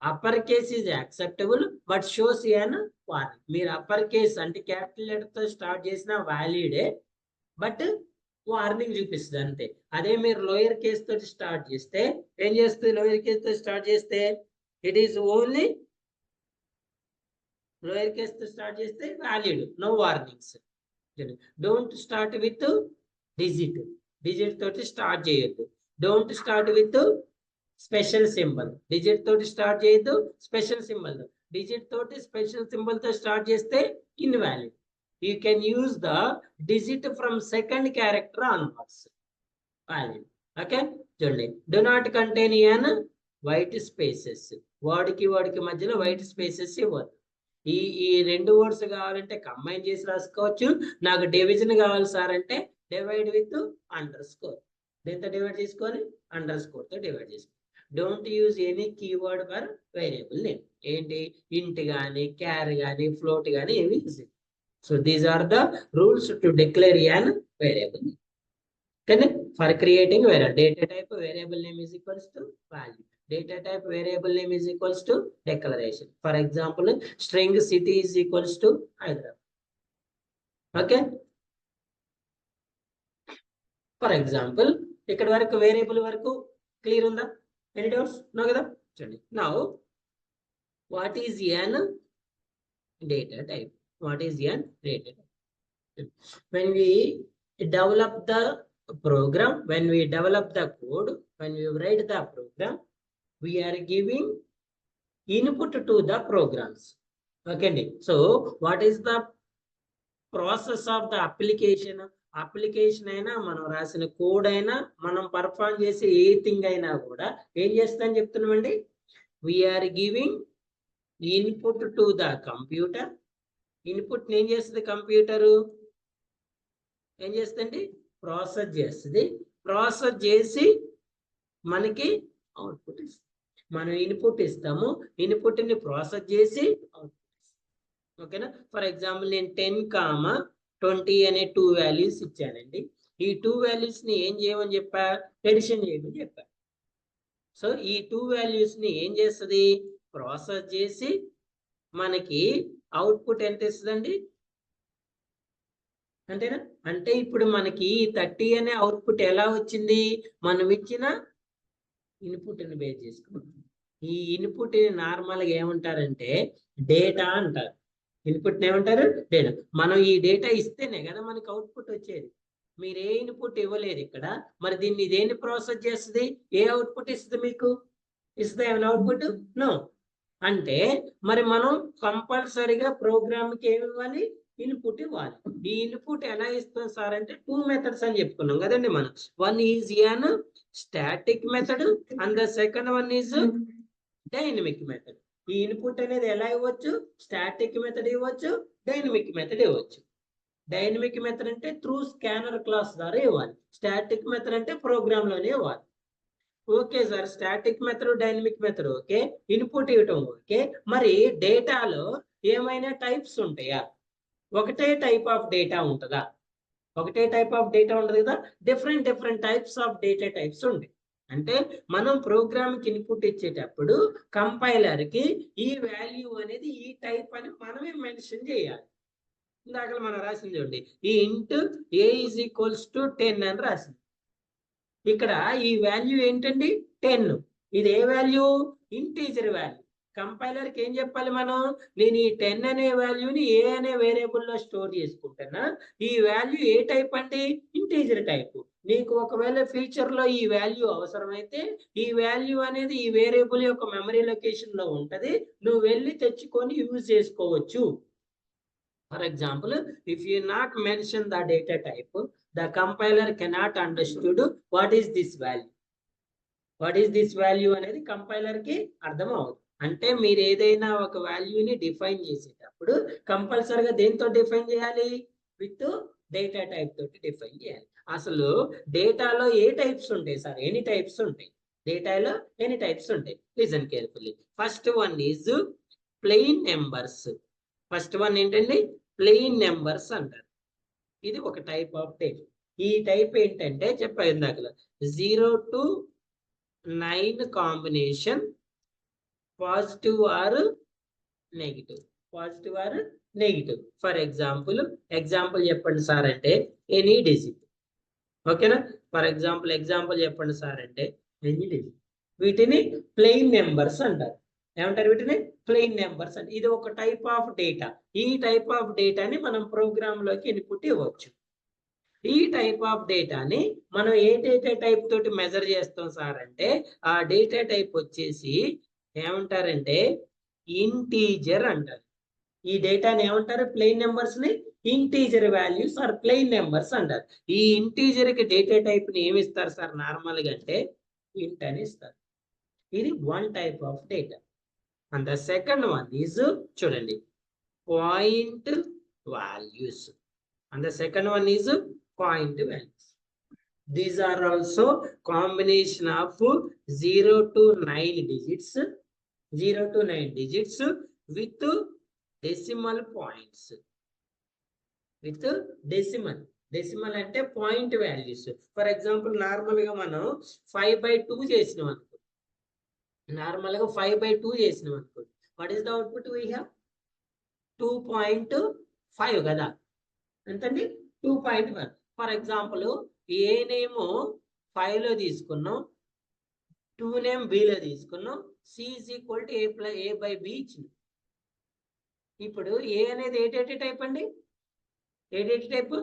Upper case is acceptable but shows an warning. మీరు upper case అంటే capital letter తో start చేసిన వ్యాలిడే, but warning చూపిస్తుంది అంతే. అదే మీరు లోయర్ కేస్ తోటి స్టార్ట్ చేస్తే ఏం చేస్తుంది? లోయర్ కేస్ తో స్టార్ట్ చేస్తే it is only lower case తో స్టార్ట్ చేస్తే valid, no warnings. Don't start with digit తోటి స్టార్ట్ చేయొద్దు. Don't start with special symbol, digit తోటి స్టార్ట్ చేయొద్దు. స్పెషల్ సింబల్, డిజిట్ తోటి స్పెషల్ సింబల్ తో స్టార్ట్ చేస్తే invalid. You can use the digit from second character onwards, valid. Okay, చూడండి. Do not contain an white spaces. వాడికి మధ్యలో white spaces ఇవ్వద్దు. ఈ రెండు వర్డ్స్ కావాలంటే కంబైన్ చేసి రాసుకోవచ్చు. నాకు డివిజన్ కావాలి సార్ అంటే డివైడ్ విత్ అండర్ స్కోర్. దీంతో డివైడ్ చేసుకొని అండర్ స్కోర్ తో డివైడ్ చేసుకోవాలి. Don't use any keyword for variable name. ఏంటి? ఇంట్ కానీ, క్యార్ కానీ, ఫ్లోట్ కానీ ఏమి use. So these are the rules to declare an variable. కానీ for creating variable, data type variable name is equals to value. Data type variable name is equals to declaration. For example, string city is equals to Hyderabad. Okay. For example, ఇక్కడ వరకు variable వరకు clear ఉందా? Any doubts? No కదా? చూడండి. Now, what is an data type? What is an data type? When we develop the program, when we develop the code, when we write the program, we are giving input to the programs. Okay. So what is the process of the application? Application అయినా, మనం రాసిన code అయినా, మనం perform చేసే a thing అయినా కూడా ఏం చేస్తామని చెప్తున్నామండి, we are giving input to the computer. Input ఏం చేస్తుంది కంప్యూటరు, ఏం చేస్తుంది, ప్రాసెస్ చేస్తుంది. ప్రాసెస్ చేసి మనకి అవుట్పుట్ ఇస్తుంది. మనం ఇన్పుట్ ఇస్తాము, ఇన్పుట్ని ప్రాసెస్ చేసి అవుట్పుట్. ఓకేనా. ఫర్ ఎగ్జాంపుల్ నేను 10, 20 అనే 2 వాల్యూస్ ఇచ్చానండి. ఈ 2 వాల్యూస్ ని ఏం చేయమని చెప్పా, ఎడిషన్ చేయమని చెప్పా. సో ఈ 2 వాల్యూస్ ని ఏం చేస్తుంది, ప్రాసెస్ చేసి మనకి అవుట్పుట్ ఎంత ఇస్తుందండి, అంతేనా. అంటే ఇప్పుడు మనకి 30 అనే అవుట్పుట్ ఎలా వచ్చింది, మనం ఇచ్చిన ఇన్పుట్ ని బేస్ చేసుకున్నాం. ఈ ఇన్పుట్ నార్మల్గా ఏమంటారంటే డేటా అంటారు. ఇన్పుట్ ఏమంటారు, డేటా. మనం ఈ డేటా ఇస్తేనే కదా మనకి అవుట్పుట్ వచ్చేది. మీరు ఏ ఇన్పుట్ ఇవ్వలేదు ఇక్కడ, మరి దీన్ని దేన్ని ప్రాసెస్ చేస్తుంది, ఏ అవుట్పుట్ ఇస్తుంది మీకు, ఇస్తుంది ఏమైనా అవుట్పుట్, నో. అంటే మరి మనం కంపల్సరీగా ప్రోగ్రామ్కి ఏమి ఇవ్వాలి, ఇన్పుట్ ఇవ్వాలి. ఈ ఇన్పుట్ ఎలా ఇస్తాం సార్ అంటే 2 మెథడ్స్ అని చెప్పుకున్నాం కదండి మనం. One is an static method and the second one is dynamic method. ఈ ఇన్పుట్ అనేది ఎలా ఇవ్వచ్చు, స్టాటిక్ మెథడ్ ఇవ్వచ్చు, డైనమిక్ మెథడ్ ఇవ్వచ్చు. డైనమిక్ మెథడ్ అంటే త్రూ స్కానర్ క్లాస్ ద్వారా ఇవ్వాలి. స్టాటిక్ మెథడ్ అంటే ప్రోగ్రామ్ లోనే ఇవ్వాలి. Okay sir, static method dynamic method okay, input ఇవ్వటం ఓకే. మరి డేటాలో ఏమైనా టైప్స్ ఉంటాయా, ఒకటే టైప్ ఆఫ్ డేటా ఉంటుందా, ఒకటే టైప్ ఆఫ్ డేటా ఉంటుంది కదా, different types of data types ఉంటాయి. అంటే మనం ప్రోగ్రామ్కి ఇన్పుట్ ఇచ్చేటప్పుడు కంపైలర్కి ఈ వాల్యూ అనేది ఈ టైప్ అని మనమే మెన్షన్ చేయాలి. ఇందాక మనం రాసింది చూడండి, ఈ ఇంట్ ఏ ఈజ్ ఈక్వల్స్ టు 10 అని రాసింది. ఇక్కడ ఈ వాల్యూ ఏంటండి, 10. ఇది ఏ వాల్యూ, ఇంటీజర్ వాల్యూ. కంపైలర్కి ఏం చెప్పాలి మనం, నేను ఈ 10 అనే వాల్యూని ఏ అనే వేరియబుల్లో స్టోర్ చేసుకుంటున్నా. ఈ వాల్యూ ఏ టైప్ అంటే ఇంటీజర్ టైప్. నీకు ఒకవేళ ఫ్యూచర్ లో ఈ వాల్యూ అవసరమైతే ఈ వాల్యూ అనేది ఈ వేరియబుల్ యొక్క మెమరీ లొకేషన్ లో ఉంటది, నువ్వు వెళ్ళి తెచ్చుకొని యూజ్ చేసుకోవచ్చు. For example, if you not mention the data type, the compiler cannot understood what is this value. What is this value అనేది కంపైలర్ కి అర్థం అవుతుంది. అంటే మీరు ఏదైనా ఒక వాల్యూని డిఫైన్ చేసేటప్పుడు కంపల్సరీగా దేంతో డిఫైన్ చేయాలి, విత్ డేటా టైప్ తోటి డిఫైన్ చేయాలి. అసలు డేటాలో ఏ టైప్స్ ఉంటాయి సార్, ఎనీ టైప్స్ ఉంటాయి. డేటాలో ఎనీ టైప్స్ ఉంటాయి. Listen carefully. First one is plain numbers. First one ఏంటండి, ప్లెయిన్ నెంబర్స్ అంటారు. ఇది ఒక టైప్ ఆఫ్ టైప్. ఈ టైప్ ఏంటంటే చెప్పా ఇందాక, 0 to 9 combination, positive or negative, positive or negative. For example చెప్పండి సార్ అంటే ఎనీ డిజిట్. ఓకేనా. ఫర్ ఎగ్జాంపుల్ చెప్పండి సార్ అంటే ఎనీ డిజిట్. వీటిని ప్లెయిన్ నెంబర్స్ అంటారు. ఏమంటారు వీటిని, ప్లెయిన్ నెంబర్స్ అంటే. ఇది ఒక టైప్ ఆఫ్ డేటా. ఈ టైప్ ఆఫ్ డేటాని మనం ప్రోగ్రామ్ లోకి ఇన్పుట్ ఇవ్వచ్చు. ఈ టైప్ ఆఫ్ డేటాని మనం ఏ డేటా టైప్ తోటి మెజర్ చేస్తాం సార్ అంటే ఆ డేటా టైప్ వచ్చేసి ఏమంటారంటే ఇంటీజర్ అంటారు. ఈ డేటాని ఏమంటారు, ప్లెయిన్ నెంబర్స్ ని integer values or plain numbers అంటారు. ఈ ఇంటీజర్ కి డేటా టైప్ ని ఏమి ఇస్తారు సార్ నార్మల్ గా అంటే ఇంట్ అని ఇస్తారు. ఇది one type of data. And the second one is చూడండి, point values. And the second one is point values. These are also combination of 0 to 9 digits, 0 to 9 digits with decimal points. With decimal అంటే point values. For example normal గా మనం 5/2 చేసినాం అనుకో, normal గా 5/2 చేసినాం అనుకో, what is the output we have, 2.5 కదా, ఎంతండి, 2.1. ఫర్ ఎగ్జాంపుల్ ఏ నేమ్ 5 లో తీసుకున్నాం, 2 నేమ్ B లో తీసుకున్నాం, C is equal to A/B ఇచ్చింది. ఇప్పుడు ఏ అనేది ఏ టైప్ అండి, ఏ టైప్,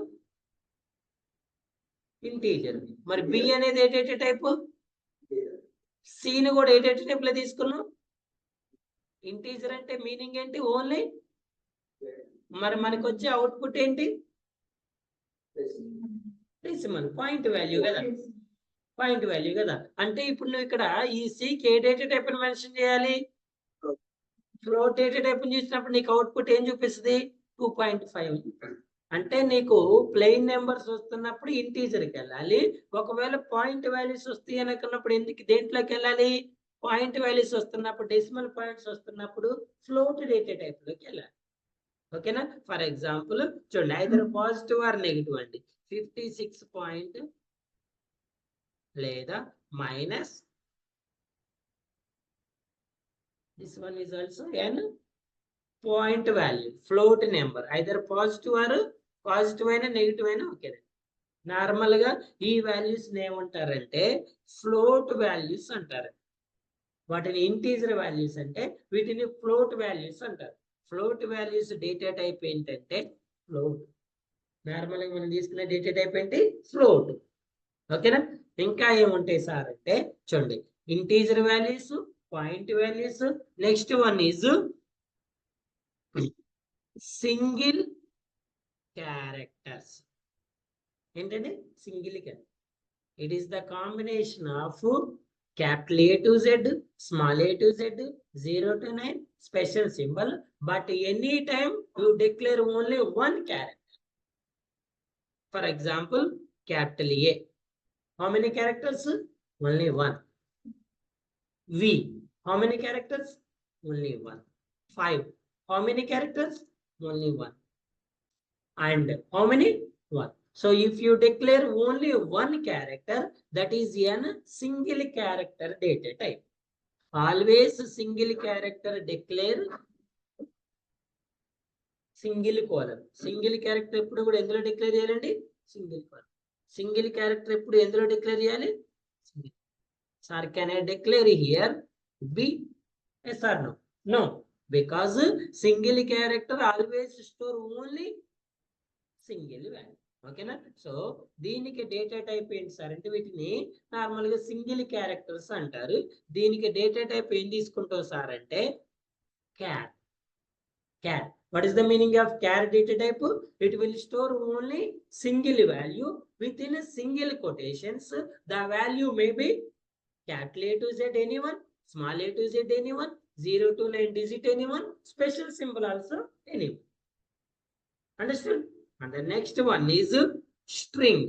ఇంటీజర్. మరి B అనేది ఏ టైప్, Cని కూడా ఏ టైప్ లో తీసుకున్నాం, ఇంటీజర్. అంటే మీనింగ్ ఏంటి, ఓన్లీ. మరి మనకు వచ్చే అవుట్పుట్ ఏంటి, డెసిమల్ పాయింట్ వాల్యూ కదా, పాయింట్ వాల్యూ కదా. అంటే ఇప్పుడు నువ్వు ఇక్కడ ఈ సికి ఏ డేటా టైప్ అని మెన్షన్ చేయాలి, ఫ్లోట్ డేటా టైప్ చూసినప్పుడు నీకు అవుట్పుట్ ఏం చూపిస్తుంది, 2.5. అంటే నీకు ప్లెయిన్ నెంబర్స్ వస్తున్నప్పుడు ఇంటీజర్కి వెళ్ళాలి, ఒకవేళ పాయింట్ వాల్యూస్ వస్తాయి అనుకున్నప్పుడు ఎందుకు దేంట్లోకి వెళ్ళాలి, పాయింట్ వాల్యూస్ వస్తున్నప్పుడు డెసిమల్ పాయింట్స్ వస్తున్నప్పుడు ఫ్లోట్ డేటా టైప్ లోకి వెళ్ళాలి. ఓకేనా. ఫర్ ఎగ్జాంపుల్ చూడండి, ఐదర్ పాజిటివ్ ఆర్ నెగిటివ్ అండి, 56 లేదా minus, this one is also n point value, float number, either positive or positive అయినా నెగిటివ్ అయినా ఓకే. నార్మల్ గా ఈ వాల్యూస్ ఏమంటారంటే ఫ్లోట్ వాల్యూస్ అంటారు, వాటిని ఇంటీజర్ వాల్యూస్ అంటే వీటిని ఫ్లోట్ వాల్యూస్ అంటారు. ఫ్లోట్ వాల్యూస్ డేటా టైప్ ఏంటంటే ఫ్లోట్. నార్మల్ గా మనం తీసుకునే డేటా టైప్ ఏంటి, ఫ్లోట్. ఓకేనా. ఇంకా ఏముంటాయి సార్ అంటే చూడండి, integer values, point values, next one is single characters. ఏంటంటే single character, it is the combination of capital A to Z, small a to Z, 0 to 9, special symbol, but anytime you declare only one character. For example, capital A, how many characters, only one. V, how many characters, only one. 5, how many characters, only one. And how many, one. So if you declare only one character, that is a single character data type. Always single character declare single column. Single character ఎప్పుడు కూడా ఎందులో declare చేయాలండి, single column. Single character ఎప్పుడు ఎందులో declare చేయాలి, single. Sir can I declare here B, yes or no? No, because single character always store only single value. ఓకేనా. So దీనికి data type ఏంటి సార్ అంటే వీటిని నార్మల్ గా సింగిల్ క్యారెక్టర్స్ అంటారు. దీనికి డేటా టైప్ ఏం తీసుకుంటావు సార్ అంటే క్యార్. క్యార్, what is the meaning of char data type? It will store only single value within a single quotations. The value may be capital A to Z anyone, small a to Z anyone, 0 to 9 digit anyone, special symbol also anyone. Understood? And the next one is string.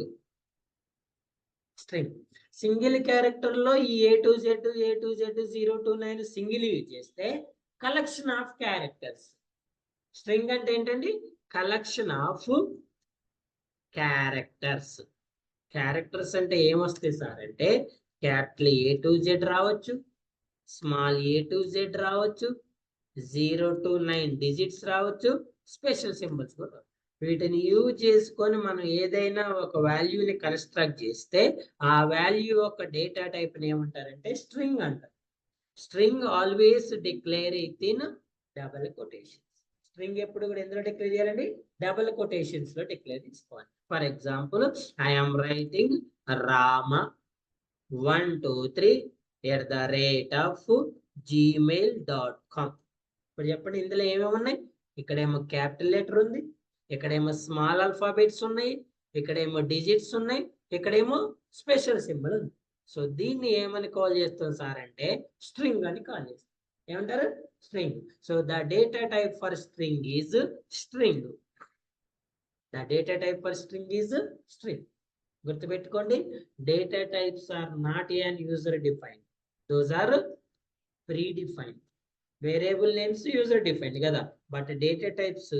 String, single character లో ఈ A to Z 0 to 9 single use చేస్తే collection of characters. String అంటే ఏంటండి, collection of characters. Characters అంటే ఏమొస్తాయి sir అంటే capital A to Z రావచ్చు, small a to Z రావచ్చు, 0 to 9 డిజిట్స్ రావచ్చు, స్పెషల్ సింబల్స్ కూడా. వీటిని యూజ్ చేసుకొని మనం ఏదైనా ఒక వాల్యూని కన్స్ట్రక్ట్ చేస్తే ఆ వాల్యూ యొక్క డేటా టైప్ ఏమంటారంటే స్ట్రింగ్ అంటారు. String always declare it in double quotations. String ఎప్పుడు కూడా ఎందులో డిక్లేర్ చేయాలండి, డబుల్ కొటేషన్స్ లో డిక్లేర్ చేసుకోవాలి. For example, I'm writing Rama 123@gmail.com. ఇప్పుడు చెప్పండి, ఇందులో ఏమేమి ఉన్నాయి, ఇక్కడేమో క్యాపిటల్ లెటర్ ఉంది, ఇక్కడేమో స్మాల్ ఆల్ఫాబెట్స్ ఉన్నాయి, ఇక్కడేమో డిజిట్స్ ఉన్నాయి, ఇక్కడేమో స్పెషల్ సింబల్ ఉంది. సో దీన్ని ఏమని కాల్ చేస్తాం సార్ అంటే స్ట్రింగ్ అని కాల్ చేస్తాం. ఏమంటారు, string. So the data type for string is string. The data type for string is string. గుర్తుపెట్టుకోండి, data types are not an user defined, those are predefined. Variable names user defined కదా, but data types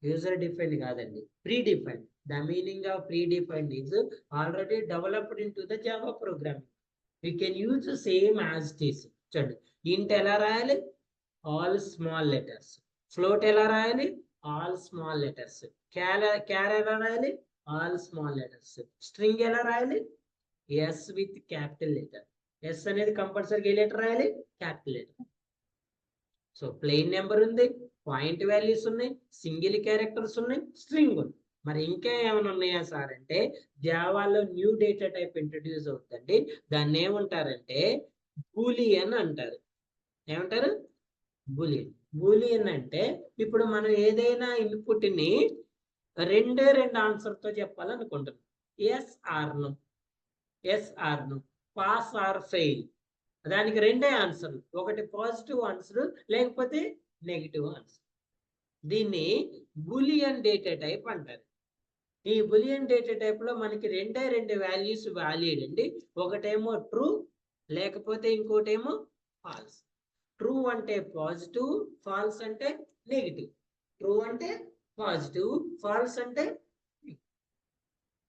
user defined కాదండి, predefined. The meaning of predefined is already developed into the Java programming. We can use the same as this. చూడండి, int ఎలా రాయాలి, all small letters. float ఎలా రాయాలి, all small letters. char ఎలా రాయాలి, all small letters. string ఎలా రాయాలి, s with capital letter. s అనేది కంపల్సరీగా ఏ లెటర్ రాయాలి, capital letter. So plain number ఉంది, పాయింట్ వాల్యూస్ ఉన్నాయి, సింగిల్ క్యారెక్టర్స్ ఉన్నాయి, స్ట్రింగ్ ఉంది. మరి ఇంకా ఏమైనా ఉన్నాయా సార్ అంటే జావాలో న్యూ డేటా టైప్ ఇంట్రడ్యూస్ అవుతుందండి. దాన్ని ఏమంటారంటే బూలియన్ అంటారు. ఏమంటారు, బూలియన్. బూలియన్ అంటే ఇప్పుడు మనం ఏదైనా ఇన్పుట్ ని రెండు ఆన్సర్తో చెప్పాలనుకుంటున్నాను. Yes or no, yes or no, pass or fail. దానికి రెండే ఆన్సర్లు, ఒకటి పాజిటివ్ ఆన్సర్ లేకపోతే నెగిటివ్ ఆన్సర్. దీన్ని బూలియన్ డేటా టైప్ అంటారు. ఈ బూలియన్ డేటా టైప్ లో మనకి రెండు వాల్యూస్ వ్యాలిడ్ అండి. ఒకటేమో ట్రూ, లేకపోతే ఇంకోటేమో ఫాల్స్. ట్రూ అంటే పాజిటివ్, ఫాల్స్ అంటే నెగిటివ్. ట్రూ అంటే పాజిటివ్, ఫాల్స్ అంటే.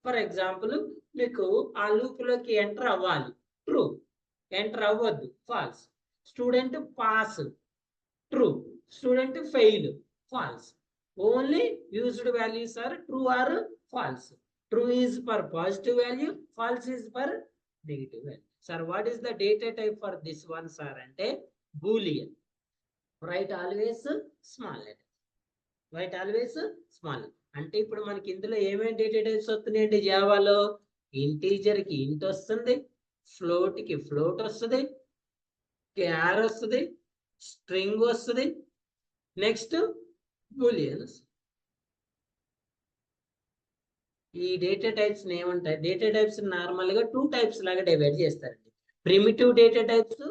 ఫర్ ఎగ్జాంపుల్, మీకు ఆ లూప్ లోకి ఎంటర్ అవ్వాలి, ట్రూ. ఎంటర్ అవ్వద్దు, false. Student pass, true. Student fail, false. Only used values are true or false. True is for positive value, false is for negative value. Sir, what is the data type for this one, sir? Ante boolean. Write always small letter. Write always small. అంటే ఇప్పుడు మనకి ఇందులో ఏమేమి data types వస్తున్నాయండి జావాలో? Integer కి ఇంట్ వస్తుంది, float కి ఫ్లోట్ వస్తుంది, క్యార్ వస్తుంది, స్ట్రింగ్ వస్తుంది, నెక్స్ట్ బూలియన్. ఈ డేటా టైప్స్ ఏమంటాయి? డేటా టైప్స్ నార్మల్ గా 2 టైప్స్ లాగా డివైడ్ చేస్తారండి. Primitive data types,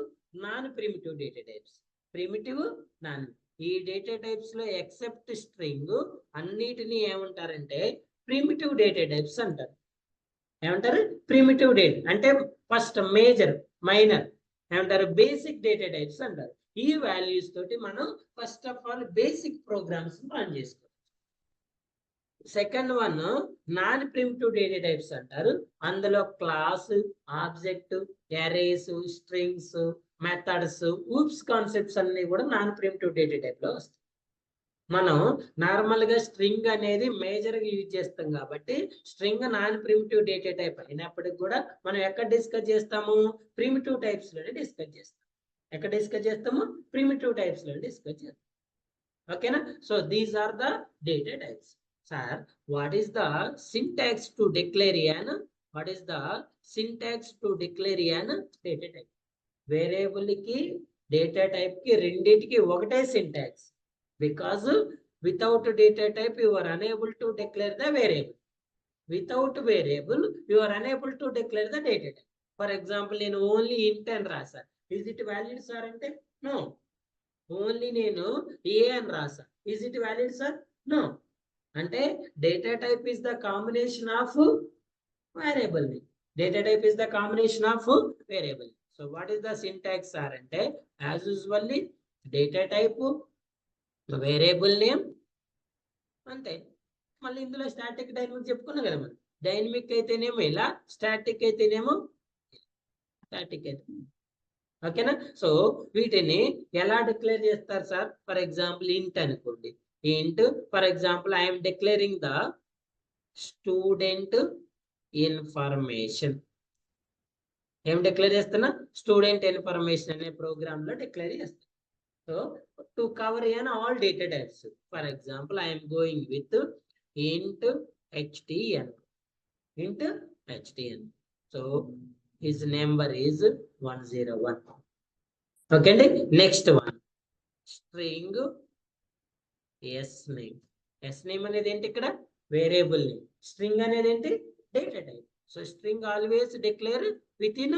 non primitive data types. Primitive, non. ఈ డేటా టైప్స్ లో ఎక్సెప్ట్ స్ట్రింగ్ అన్నిటినీ ఏమంటారంటే ప్రిమిటివ్ డేటా టైప్స్ అంటారు. ఏమంటారు? ప్రిమిటివ్ డేటా అంటే ఫస్ట్ మేజర్, మైనర్ ఏమంటారు? బేసిక్ డేటా టైప్స్ అంటారు. ఈ వాల్యూస్ తోటి మనం first of all basic programs run చేసుకోవాలి. Second one non primitive data types అంటారు. అందులో class, object, arrays, strings, methods, oops concepts అన్ని కూడా నాన్ ప్రిమిటివ్ డేటా టైప్ లో వస్తాయి. మనం నార్మల్ గా స్ట్రింగ్ అనేది మేజర్ గా యూజ్ చేస్తాం కాబట్టి string non primitive data type అయినప్పటికి కూడా మనం ఎక్కడ డిస్కస్ చేస్తాము? ప్రిమిటివ్ టైప్స్ లోనే డిస్కస్ చేస్తాం. ఎక్కడ డిస్కస్ చేస్తాము? ప్రిమిటివ్ టైప్స్ లోనే డిస్కస్ చేస్తాం. ఓకేనా? So these are the data types. Sir, what is the syntax to declare an? What is the syntax to declare an data type? Variable ki data type ki రెండిటికి ఒకటే syntax. Because without data type you are unable to declare the variable. Without variable you are unable to declare the data type. For example, నేను only int అని రాసా. Is it valid, sir? అంటే no. Only నేను a అని రాసా. Is it valid, sir? No. అంటే data type is the combination of variable. Data type is the combination of variable. So what is the syntax sir అంటే as usually data type, variable name, అంతే. మళ్ళీ ఇందులో static, dynamic చెప్పుకున్నాం కదా మనం. Dynamic అయితేనేమో ఇలా, స్టాటిక్ అయితేనేమో స్టాటిక్ అయితే. ఓకేనా? సో వీటిని ఎలా డిక్లేర్ చేస్తారు సార్? ఫర్ ఎగ్జాంపుల్ ఇంట్ అనుకోండి. int, for example, I am declaring the student information. ఏం డిక్లేర్ చేస్తున్నా? స్టూడెంట్ ఇన్ఫర్మేషన్ అనే ప్రోగ్రామ్ లో డిక్లేర్ చేస్తాను. So to cover all data types, for example I am going with int htn. int htn. So his number is 101. Okay అండి. Next one string S name. S name అనేది ఏంటి? ఇక్కడ variable name. String అనేది ఏంటి? Data type. So string always declare with in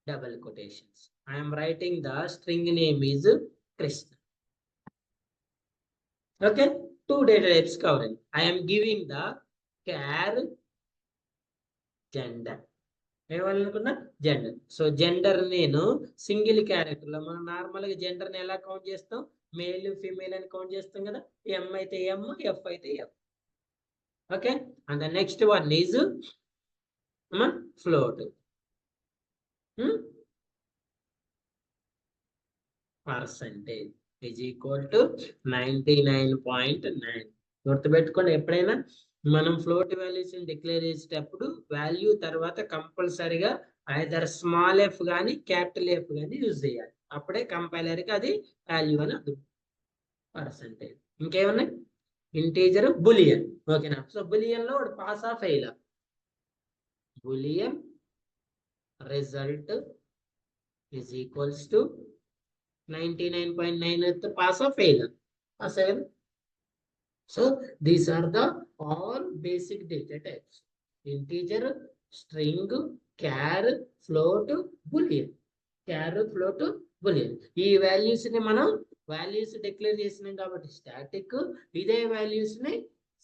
double quotations. I'm writing the string name is Krishna. Okay, 2 data types covering. I'm giving the char gender. ఏమనుకున్నా? Gender. So gender నేను single character లో, మనం normal గా gender ని ఎలా count చేస్తాం? Male, female అని count చేస్తాం కదా. ఎం అయితే ఎం, ఎఫ్ అయితే F. Okay, and the next one is float. Percentage is equal to 99.9. గుర్తుపెట్టుకోండి, ఎప్పుడైనా మనం ఫ్లోట్ వాల్యూస్ డిక్లేర్ చేసేటప్పుడు వాల్యూ తర్వాత కంపల్సరిగా ఐదర్ స్మాల్ ఎఫ్ కానీ క్యాపిటల్ ఎఫ్ కానీ యూజ్ చేయాలి. అప్పుడే కంపైలర్కి అది వాల్యూ అని అర్థం. పర్సంటేజ్. ఇంకేమన్నా? Integer, boolean. ఓకేనా? సో బులియన్ లో పాస్ ఆ fail. Boolean result is equals to 99.9 pass ఆ ఫెయిల్. పాస్ అయ్యారు. So these are the all basic data types: integer, string, char, float, boolean. Char, float, boolean. ఈ values ని మనం values declare చేసినాం కాబట్టి static. ఇదే వాల్యూస్ ని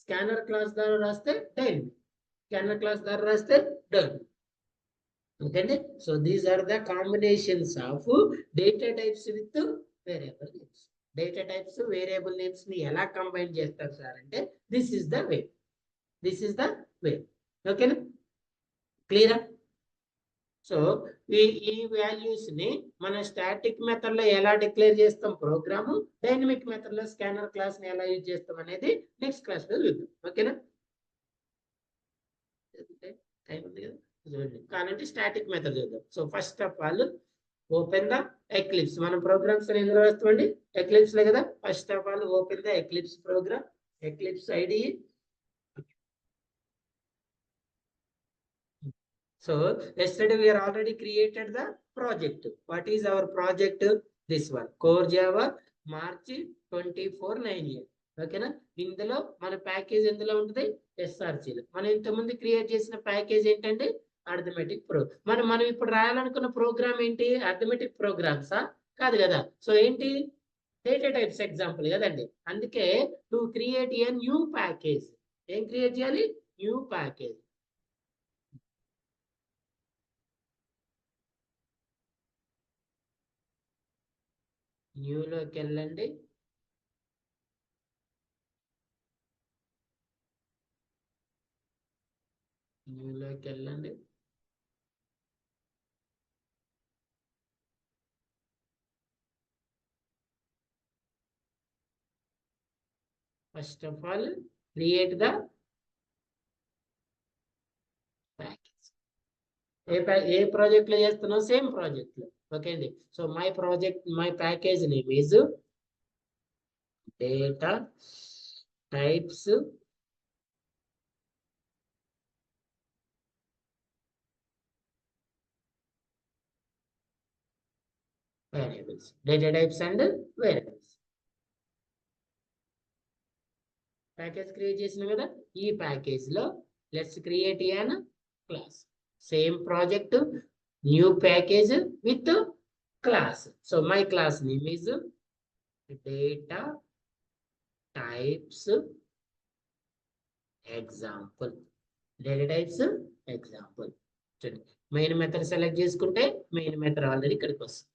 స్కానర్ క్లాస్ ద్వారా రాస్తే డైనమిక్. స్కానర్ క్లాస్ ద్వారా రాస్తే డైనమిక్. ఓకేండి. So these are the combinations of data types with variable names. Data types variable names ని ఎలా కంబైన్ చేస్తారు సార్ అంటే this is the way. This is the way. ఓకేనా? క్లియరా? సో ఈ వాల్యూస్ ని మన స్టాటిక్ మెథడ్ లో ఎలా డిక్లేర్ చేస్తాం ప్రోగ్రామ్, డైనమిక్ మెథడ్ లో స్కానర్ క్లాస్ ని ఎలా యూజ్ చేస్తాం అనేది నెక్స్ట్ క్లాస్ లో చూద్దాం. ఓకేనా? టైం ఉంది కదా, చూడండి. కానంటే స్టాటిక్ మెథడ్ చూద్దాం. So first of all open the Eclipse. మనం ప్రోగ్రామ్స్ ఎందులో రాస్తామండి? ఎక్లిప్స్ లో కదా. First of all open the Eclipse program. Eclipse ID. So yesterday we are already created the project. What is our project? This one, Core Java, March 24 9 year. ఓకేనా? ఇందులో మన package ఎందులో ఉంటుంది? ఎస్ఆర్సీలో. మనం ఇంతకుముందు క్రియేట్ చేసిన ప్యాకేజ్ ఏంటంటే అర్థమెటిక్ ప్రో. మనం ఇప్పుడు రాయాలనుకున్న ప్రోగ్రామ్ ఏంటి? అర్థమెటిక్ ప్రోగ్రామ్సా? కాదు కదా. సో ఏంటి? డేటా టైప్స్ ఎగ్జాంపుల్ కదండి. అందుకే to create a new package. ఏం క్రియేట్ చేయాలి? New package. న్యూలోకి వెళ్ళండి. న్యూలోకి వెళ్ళండి. First of all create the package. ఏ ప్రాజెక్ట్ లో చేస్తున్నావు? సేమ్ ప్రాజెక్ట్ లో. ఓకే అండి. So my package name is data types variables. Data types and variables. Package create చేసిన కదా. ఈ ప్యాకేజ్ లో let's create an class. Same project, new package with class. So my class name is data types example. Data types example. చూడండి, main method select చేసుకుంటే main method already ఇక్కడికి వస్తుంది.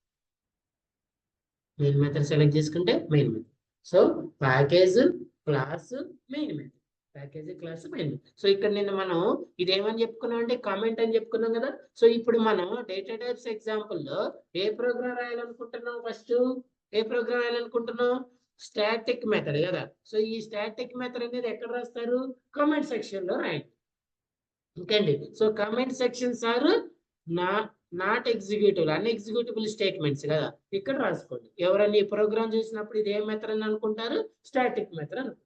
Main method select చేసుకుంటే main method. So package, class, main method. Package, class, main method. So ఇక్కడ మనం ఇదేమని చెప్పుకున్నాం అంటే comment అని చెప్పుకున్నాం కదా. సో ఇప్పుడు మనం డేటా టైప్స్ ఎగ్జాంపుల్ లో ఏ ప్రోగ్రామ్ రాయాలనుకుంటున్నాం? ఫస్ట్ ఏ ప్రోగ్రామ్ రాయాలనుకుంటున్నాం? స్టాటిక్ మెథడ్ కదా. సో ఈ స్టాటిక్ మెథడ్ అనేది ఎక్కడ రాస్తారు? కామెంట్ సెక్షన్ లో రాయండి. ఇంకండి. So comment sections are not executive, unexecutable statements కదా. ఇక్కడ రాసుకోండి. ఎవరైనా ఈ ప్రోగ్రామ్ చూసినప్పుడు ఇది ఏ మెథడ్ అని అనుకుంటారు? స్టాటిక్ మెథడ్ అనుకుంటారు.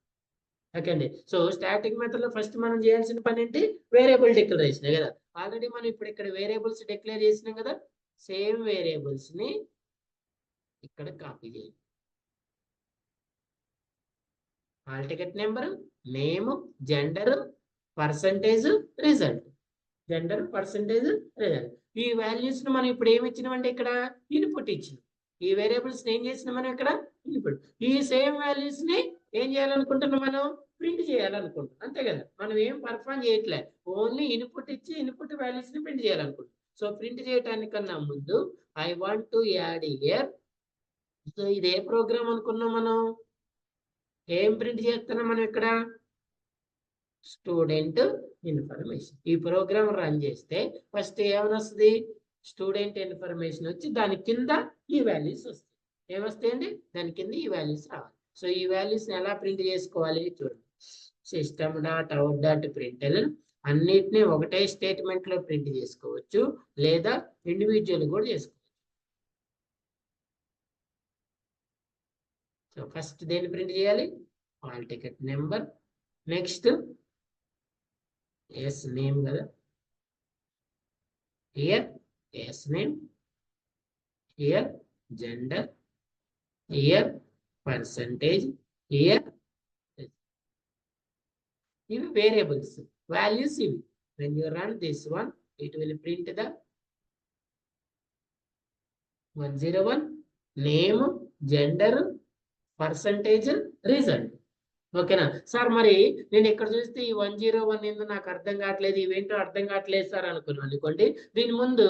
ఓకే అండి. సో స్టాటిక్ మెథడ్ లో ఫస్ట్ మనం చేయాల్సిన పని ఏంటి? వేరియబుల్ డిక్లరేషన్ కదా. ఆల్రెడీ మనం ఇప్పుడు ఇక్కడ వేరియబుల్స్ డిక్లేర్ చేసినాం కదా. సేమ్ వేరియబుల్స్ ని ఇక్కడ కాపీ చేయండి. Hall ticket number, name, gender, percentage, result. Gender, percentage, result. ఈ వాల్యూస్ ను మనం ఇప్పుడు ఏమి ఇచ్చినామంటే ఇక్కడ ఇన్పుట్ ఇచ్చినాం. ఈ వేరియబుల్స్ ఏం చేసినాం మనం ఇక్కడ? ఇన్పుట్. ఈ సేమ్ వాల్యూస్ ని ఏం చేయాలనుకుంటున్నాం? మనం ప్రింట్ చేయాలనుకుంటున్నాం. అంతే కదా. మనం ఏం పర్ఫార్మ్ చేయట్లే, ఓన్లీ ఇన్పుట్ ఇచ్చి ఇన్పుట్ వాల్యూస్ ని ప్రింట్ చేయాలనుకుంటున్నాం. సో ప్రింట్ చేయడానికన్నా ముందు I want to add here. So ఇది ఏ ప్రోగ్రామ్ అనుకున్నాం మనం? ఏం ప్రింట్ చేస్తున్నాం మనం ఇక్కడ? Student information. ఈ ప్రోగ్రామ్ రన్ చేస్తే ఫస్ట్ ఏమని వస్తుంది? స్టూడెంట్ ఇన్ఫర్మేషన్ వచ్చి దాని కింద ఈ వాల్యూస్ వస్తాయి. ఏమొస్తాయండి? దాని కింద ఈ వాల్యూస్ రావాలి. సో ఈ వాల్యూస్ ఎలా ప్రింట్ చేసుకోవాలి చూడండి. system.out.println అన్నిటిని ఒకటే స్టేట్మెంట్ లో ప్రింట్ చేసుకోవచ్చు, లేదా ఇండివిజువల్ కూడా చేసుకోవచ్చు. సో ఫస్ట్ దేన్ని ప్రింట్ చేయాలి? Hall ticket number. Next S name కదా. Here S name, here gender, here percentage, here. ఇవి వేరియబుల్స్, వాల్యూస్ ఇవి. when you run this one, it will print the 101 name, gender, percentage, result. ఓకేనా sir? మరి నేను ఇక్కడ చూస్తే ఈ 101 ఏందో నాకు అర్థం కావట్లేదు, ఇవేంటో అర్థం కావట్లేదు సార్ అనుకున్నాను అనుకోండి, దీని ముందు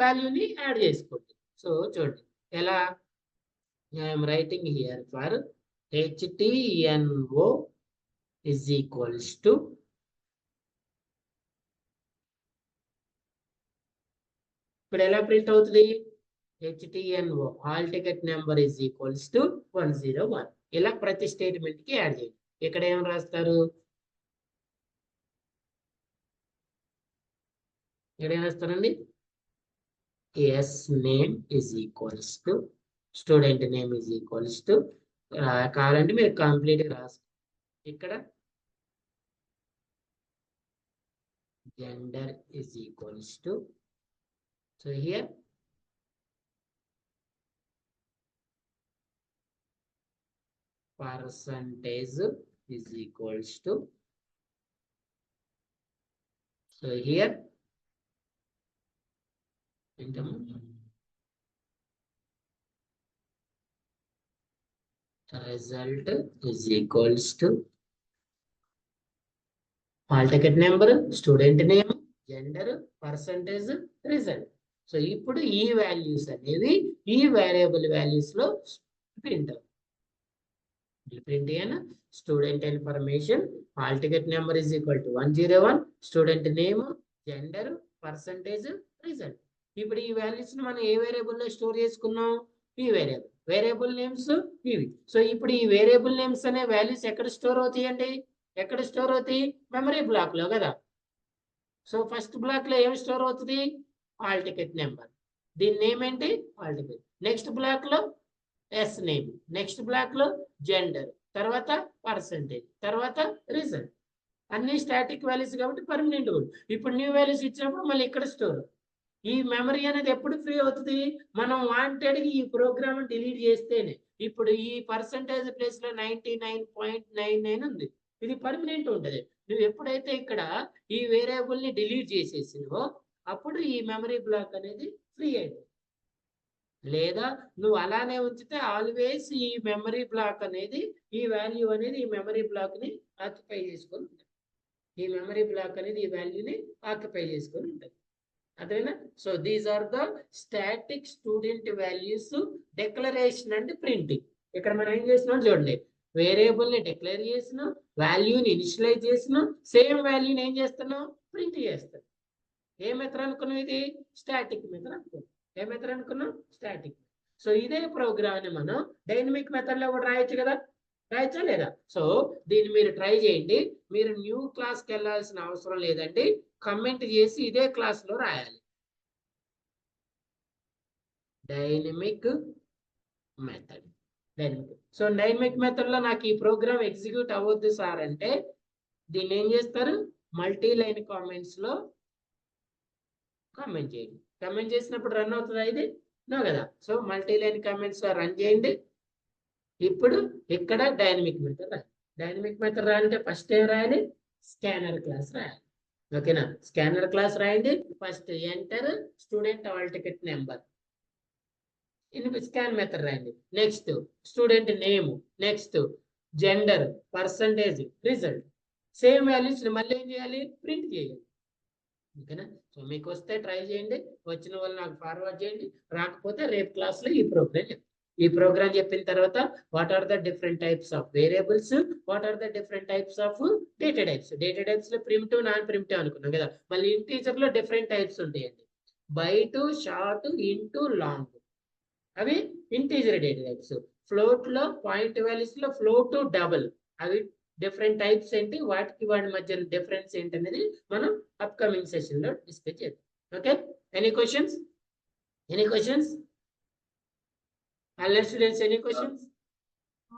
వాల్యూని యాడ్ చేసుకోండి. సో చూడండి ఎలా. I'm writing here for HTNO is equals to ఇప్పుడు ఎలా ప్రింట్ అవుతుంది? HTNO hall ticket number is equals to 101. ఇలా ప్రతి స్టేట్మెంట్ కి యాడ్ చేయండి. ఇక్కడ ఏం రాస్తారు? ఇక్కడ ఏం రాస్తారండి? S name is equals to student name is equals to, కావాలంటే మీరు కంప్లీట్ గా రాసుకో. ఇక్కడ gender is equals to, so here percentage is equals to, so here result is equals to hall ticket number, student name, gender, percentage, result. So ఇప్పుడు ఈ values అనేవి ఈ variable values లో ప్రింట్ అవుతాయి. ప్రింట్ అయిన student information, hall ticket number is equal to 101, student name, gender, percentage, result. ఇప్పుడు ఈ values ని మనం ఏ వేరియబుల్ లో స్టోర్ చేసుకున్నాం? ఈ వేరియబుల్ నేమ్స్ ఇవి. సో ఇప్పుడు ఈ వేరియబుల్ నేమ్స్ అనే వాల్యూస్ ఎక్కడ స్టోర్ అవుతాయండి? ఎక్కడ స్టోర్ అవుతాయి? మెమరీ బ్లాక్ లో కదా. సో ఫస్ట్ బ్లాక్ లో ఏం స్టోర్ అవుతుంది? హాల్ టికెట్ నెంబర్, దీని నేమ్ ఏంటి? Hall ticket. నెక్స్ట్ బ్లాక్ లో ఎస్ నేమ్, నెక్స్ట్ బ్లాక్ లో జెండర్, తర్వాత పర్సంటేజ్, తర్వాత రిజల్ట్. అన్ని స్టాటిక్ వాల్యూస్ కాబట్టి పర్మనెంట్ కూడా. ఇప్పుడు న్యూ వాల్యూస్ ఇచ్చినప్పుడు మళ్ళీ ఇక్కడ స్టోర్. ఈ మెమరీ అనేది ఎప్పుడు ఫ్రీ అవుతుంది? మనం వాంటెడ్ ఈ ప్రోగ్రామ్ డిలీట్ చేస్తేనే. ఇప్పుడు ఈ పర్సంటేజ్ ప్లేస్ లో 99.99 ఉంది, ఇది పర్మనెంట్ ఉంటుంది. నువ్వు ఎప్పుడైతే ఇక్కడ ఈ వేరియబుల్ ని డిలీట్ చేసేసినవో అప్పుడు ఈ మెమరీ బ్లాక్ అనేది ఫ్రీ అయిపోతుంది. లేదా నువ్వు అలానే ఉంచితే ఆల్వేస్ ఈ మెమరీ బ్లాక్ అనేది, ఈ వాల్యూ అనేది ఈ మెమరీ బ్లాక్ ని ఆక్యుపై చేసుకొని ఉంటుంది. ఈ మెమరీ బ్లాక్ అనేది ఈ వాల్యూని ఆక్యుపై చేసుకొని ఉంటుంది. అదేనా? So these are the static student values declaration and printing. ఇక్కడ మనం ఏం చేస్తున్నాం చూడండి, వేరియబుల్ ని డిక్లేర్ చేసినాం, వాల్యూని ఇనిషియలైజ్ చేసినాం, సేమ్ వాల్యూని ఏం చేస్తున్నాం? ప్రింట్ చేస్తాం. ఏ మెథడ్ అనుకున్నాం? ఇది స్టాటిక్ మెథడ్ అనుకున్నాం. ఏ మెథడ్ అనుకున్నాం? స్టాటిక్. సో ఇదే ప్రోగ్రామ్ ని మనం డైనమిక్ మెథడ్ లో కూడా రాయొచ్చు కదా, రాయొచ్చా లేదా? సో దీన్ని మీరు ట్రై చేయండి. మీరు న్యూ క్లాస్కి వెళ్ళాల్సిన అవసరం లేదండి, కమెంట్ చేసి ఇదే క్లాస్ లో రాయాలి. Dynamic method, dynamic. So dynamic method లో నాకు ఈ ప్రోగ్రామ్ ఎగ్జిక్యూట్ అవ్వద్దు సార్ అంటే దీన్ని ఏం చేస్తారు? మల్టీ లైన్ కామెంట్స్ లో కామెంట్ చేయండి. కామెంట్ చేసినప్పుడు రన్ అవుతుందా? ఇది నో కదా. సో మల్టీ లైన్ కామెంట్స్ లో రన్ చేయండి. ఇప్పుడు ఇక్కడ డైనమిక్ మెథడ్ రాయాలి. డైనమిక్ మెథడ్ రాయాలంటే ఫస్ట్ ఏం రాయాలి? స్కానర్ క్లాస్ రాయాలి. ఓకేనా? స్కానర్ క్లాస్ రాయండి. First enter student hall ticket number, scan method రాయండి. Next student name, next gender, percentage, result. Same values మళ్ళీ ఏం చేయాలి? ప్రింట్ చేయాలి. ఓకేనా? సో మీకు వస్తే ట్రై చేయండి, వచ్చిన వాళ్ళు నాకు ఫార్వర్డ్ చేయండి, రాకపోతే రేపు క్లాస్లో ఈ ప్రోగ్రామ్ చెప్తాను. ఈ ప్రోగ్రామ్ చెప్పిన తర్వాత what are the different types of variables, what are the different types of data types. Data types లో ప్రిమిటివ్, నాన్ ప్రిమిటివ్ అనుకున్నాం కదా. మళ్ళీ ఇంటీజర్ లో డిఫరెంట్ టైప్స్ ఉంటాయండి. బైట్, షార్ట్, ఇంటూ, లాంగ్, అవి ఇంటీజర్ డేటా టైప్స్. ఫ్లోట్ లో point values లో float, double, అవి డిఫరెంట్ టైప్స్ ఏంటి, వాటికి వాటి మధ్య డిఫరెన్స్ ఏంటి అనేది మనం అప్కమింగ్ సెషన్ లో డిస్కస్ చేద్దాం. Okay, any questions? Any questions? All students, any questions?